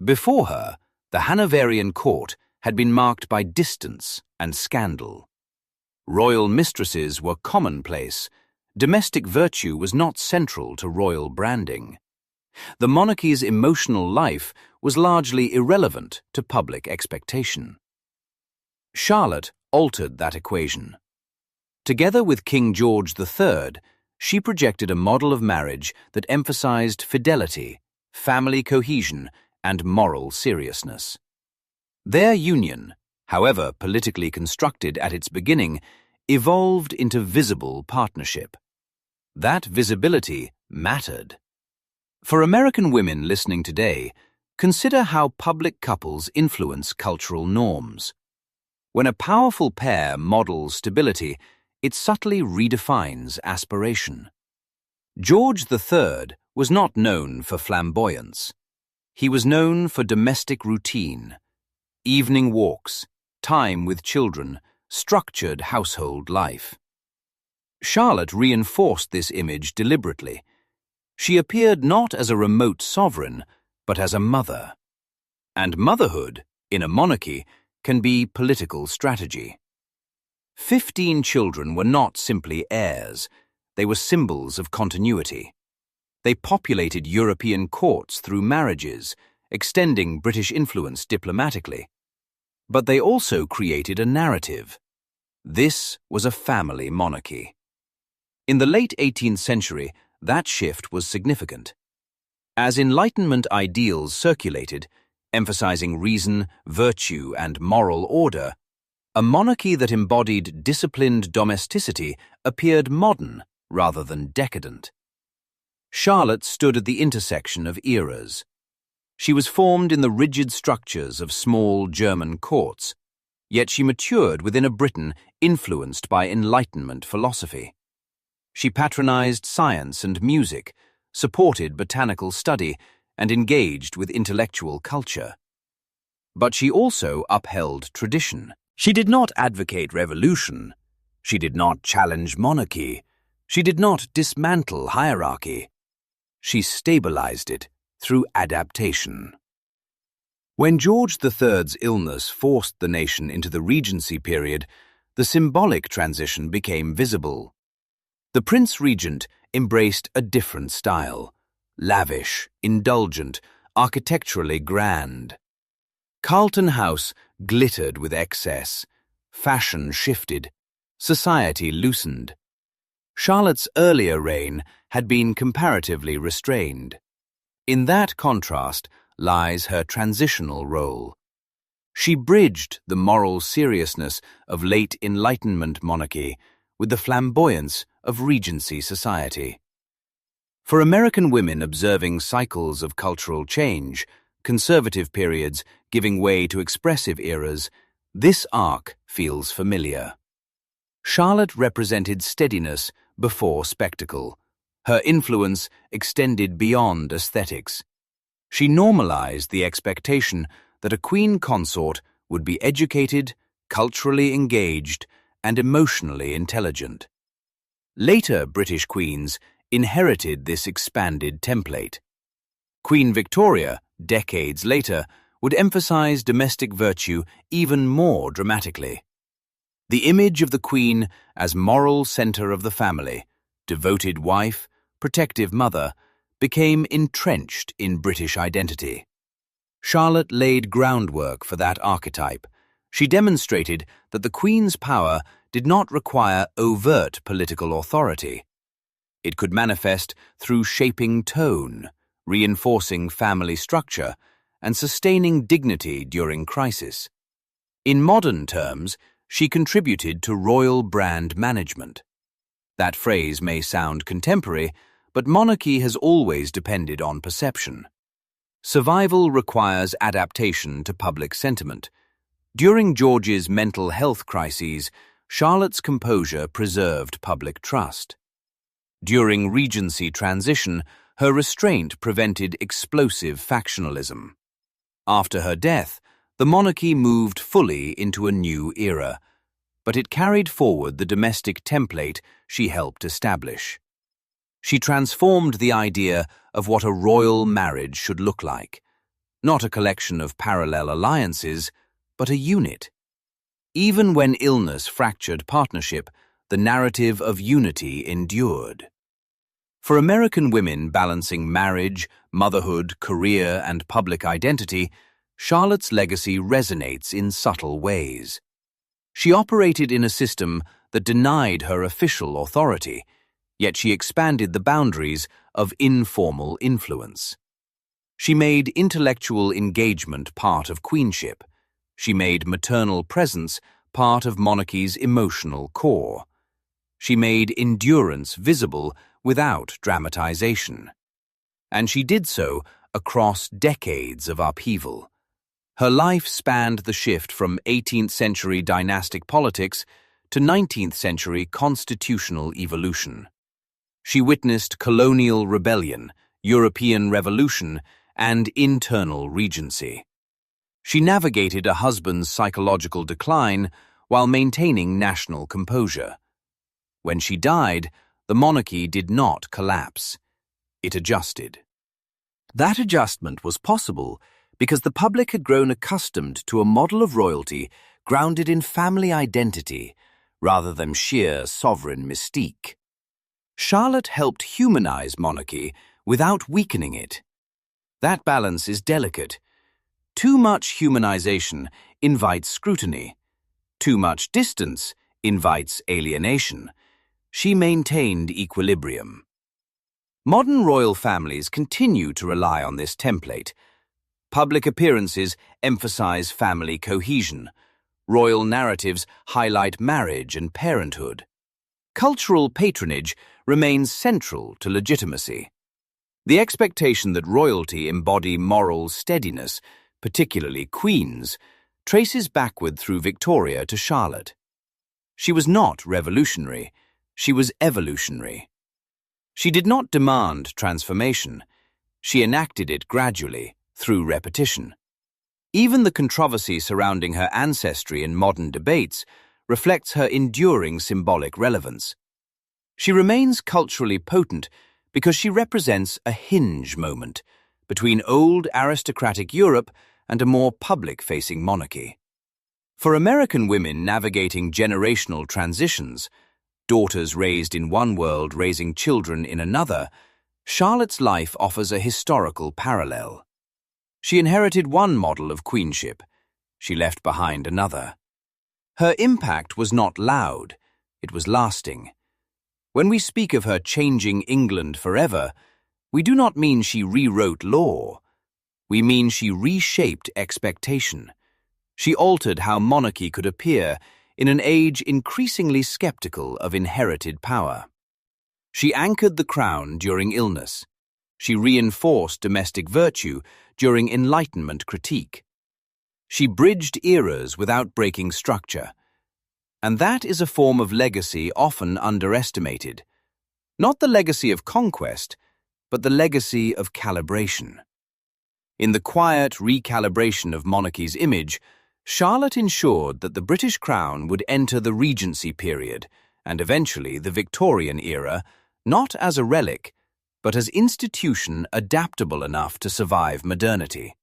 Before her, the Hanoverian court had been marked by distance and scandal. Royal mistresses were commonplace. Domestic virtue was not central to royal branding. The monarchy's emotional life was largely irrelevant to public expectation. Charlotte altered that equation. Together with King George III, she projected a model of marriage that emphasized fidelity, family cohesion, and moral seriousness. Their union, however politically constructed at its beginning, evolved into visible partnership. That visibility mattered. For American women listening today, consider how public couples influence cultural norms. When a powerful pair models stability, it subtly redefines aspiration. George III was not known for flamboyance. He was known for domestic routine, evening walks, time with children, structured household life. Charlotte reinforced this image deliberately. She appeared not as a remote sovereign, but as a mother. And motherhood, in a monarchy, can be political strategy. 15 children were not simply heirs, they were symbols of continuity. They populated European courts through marriages, extending British influence diplomatically. But they also created a narrative. This was a family monarchy. In the late 18th century, that shift was significant. As Enlightenment ideals circulated, emphasizing reason, virtue, and moral order, a monarchy that embodied disciplined domesticity appeared modern rather than decadent. Charlotte stood at the intersection of eras. She was formed in the rigid structures of small German courts, yet she matured within a Britain influenced by Enlightenment philosophy. She patronized science and music, supported botanical study, and engaged with intellectual culture. But she also upheld tradition. She did not advocate revolution. She did not challenge monarchy. She did not dismantle hierarchy. She stabilized it through adaptation. When George III's illness forced the nation into the Regency period, the symbolic transition became visible. The Prince Regent embraced a different style, lavish, indulgent, architecturally grand. Carlton House glittered with excess, fashion shifted, society loosened. Charlotte's earlier reign had been comparatively restrained. In that contrast lies her transitional role. She bridged the moral seriousness of late Enlightenment monarchy with the flamboyance of Regency society. For American women observing cycles of cultural change, conservative periods giving way to expressive eras, this arc feels familiar. Charlotte represented steadiness before spectacle. Her influence extended beyond aesthetics. She normalized the expectation that a queen consort would be educated, culturally engaged, and emotionally intelligent. Later British queens inherited this expanded template. Queen Victoria, decades later, would emphasize domestic virtue even more dramatically. The image of the Queen as moral center of the family, devoted wife, protective mother, became entrenched in British identity. Charlotte laid groundwork for that archetype. She demonstrated that the Queen's power did not require overt political authority. It could manifest through shaping tone, reinforcing family structure, and sustaining dignity during crisis. In modern terms, she contributed to royal brand management. That phrase may sound contemporary, but monarchy has always depended on perception. Survival requires adaptation to public sentiment. During George's mental health crises, Charlotte's composure preserved public trust. During Regency transition, her restraint prevented explosive factionalism. After her death, the monarchy moved fully into a new era, but it carried forward the domestic template she helped establish. She transformed the idea of what a royal marriage should look like, not a collection of parallel alliances, but a unit. Even when illness fractured partnership, the narrative of unity endured. For American women balancing marriage, motherhood, career, and public identity, Charlotte's legacy resonates in subtle ways. She operated in a system that denied her official authority, yet she expanded the boundaries of informal influence. She made intellectual engagement part of queenship. She made maternal presence part of monarchy's emotional core. She made endurance visible without dramatization. And she did so across decades of upheaval. Her life spanned the shift from 18th century dynastic politics to 19th century constitutional evolution. She witnessed colonial rebellion, European revolution, and internal regency. She navigated a husband's psychological decline while maintaining national composure. When she died, the monarchy did not collapse. It adjusted. That adjustment was possible because the public had grown accustomed to a model of royalty grounded in family identity rather than sheer sovereign mystique. Charlotte helped humanize monarchy without weakening it. That balance is delicate. Too much humanization invites scrutiny. Too much distance invites alienation. She maintained equilibrium. Modern royal families continue to rely on this template. Public appearances emphasize family cohesion. Royal narratives highlight marriage and parenthood. Cultural patronage remains central to legitimacy. The expectation that royalty embody moral steadiness, particularly queens, traces backward through Victoria to Charlotte. She was not revolutionary, she was evolutionary. She did not demand transformation. She enacted it gradually, through repetition. Even the controversy surrounding her ancestry in modern debates reflects her enduring symbolic relevance. She remains culturally potent because she represents a hinge moment between old aristocratic Europe and a more public-facing monarchy. For American women navigating generational transitions, daughters raised in one world raising children in another, Charlotte's life offers a historical parallel. She inherited one model of queenship. She left behind another. Her impact was not loud, it was lasting. When we speak of her changing England forever, we do not mean she rewrote law. We mean she reshaped expectation. She altered how monarchy could appear in an age increasingly skeptical of inherited power. She anchored the crown during illness. She reinforced domestic virtue during Enlightenment critique. She bridged eras without breaking structure. And that is a form of legacy often underestimated. Not the legacy of conquest, but the legacy of calibration. In the quiet recalibration of monarchy's image, Charlotte ensured that the British crown would enter the Regency period and eventually the Victorian era, not as a relic, but as institution adaptable enough to survive modernity.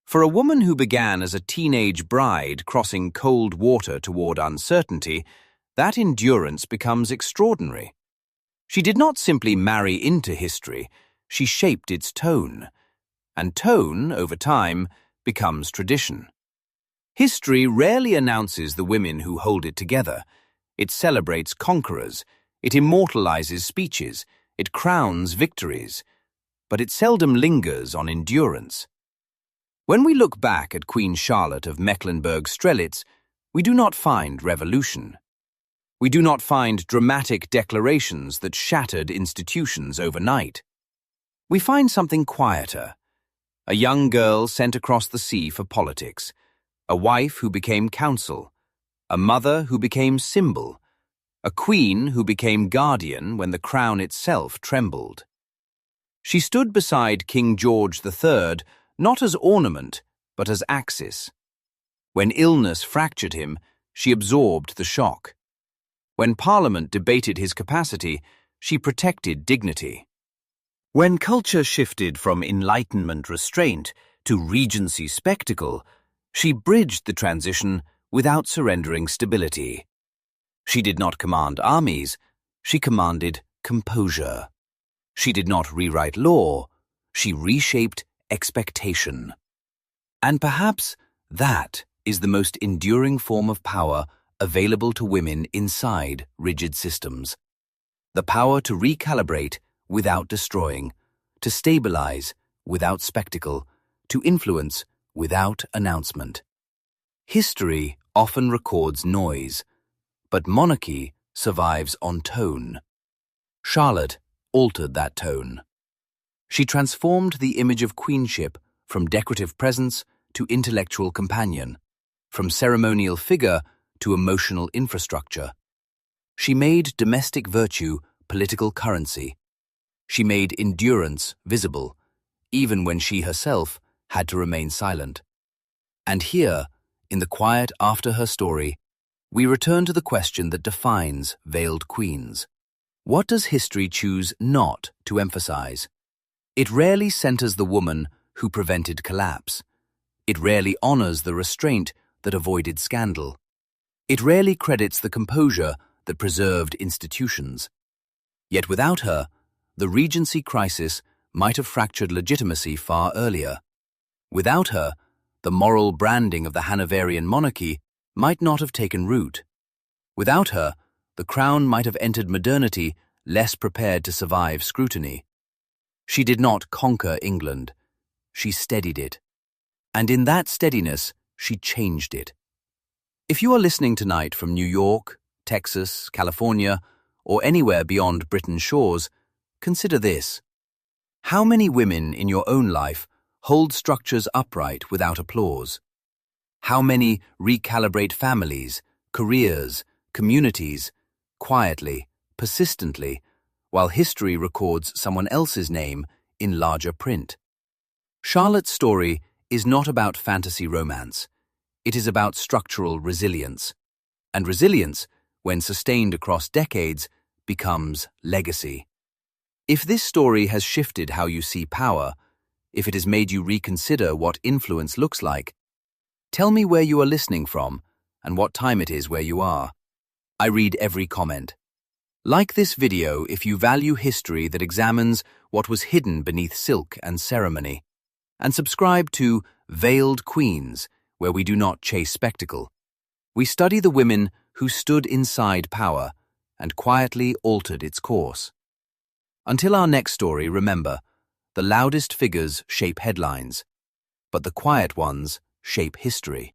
For a woman who began as a teenage bride crossing cold water toward uncertainty, that endurance becomes extraordinary. She did not simply marry into history, she shaped its tone. And tone, over time, becomes tradition. History rarely announces the women who hold it together. It celebrates conquerors, it immortalizes speeches, it crowns victories, but it seldom lingers on endurance. When we look back at Queen Charlotte of Mecklenburg-Strelitz, we do not find revolution. We do not find dramatic declarations that shattered institutions overnight. We find something quieter. A young girl sent across the sea for politics, a wife who became counsel, a mother who became symbol, a queen who became guardian when the crown itself trembled. She stood beside King George III not as ornament, but as axis. When illness fractured him, she absorbed the shock. When Parliament debated his capacity, she protected dignity. When culture shifted from Enlightenment restraint to Regency spectacle, she bridged the transition without surrendering stability. She did not command armies, she commanded composure. She did not rewrite law, she reshaped expectation. And perhaps that is the most enduring form of power available to women inside rigid systems. The power to recalibrate without destroying, to stabilize without spectacle, to influence without announcement. History often records noise, but monarchy survives on tone. Charlotte altered that tone. She transformed the image of queenship from decorative presence to intellectual companion, from ceremonial figure to emotional infrastructure. She made domestic virtue political currency. She made endurance visible, even when she herself had to remain silent. And here, in the quiet after her story, we return to the question that defines veiled queens. What does history choose not to emphasize? It rarely centers the woman who prevented collapse. It rarely honors the restraint that avoided scandal. It rarely credits the composure that preserved institutions. Yet without her, the Regency crisis might have fractured legitimacy far earlier. Without her, the moral branding of the Hanoverian monarchy might not have taken root. Without her, the crown might have entered modernity less prepared to survive scrutiny. She did not conquer England, she steadied it. And in that steadiness, she changed it. If you are listening tonight from New York, Texas, California, or anywhere beyond Britain's shores, consider this. How many women in your own life hold structures upright without applause? How many recalibrate families, careers, communities, quietly, persistently, while history records someone else's name in larger print? Charlotte's story is not about fantasy romance. It is about structural resilience. And resilience, when sustained across decades, becomes legacy. If this story has shifted how you see power, if it has made you reconsider what influence looks like, tell me where you are listening from and what time it is where you are. I read every comment. Like this video if you value history that examines what was hidden beneath silk and ceremony. And subscribe to Veiled Queens, where we do not chase spectacle. We study the women who stood inside power and quietly altered its course. Until our next story, remember, the loudest figures shape headlines, but the quiet ones shape history.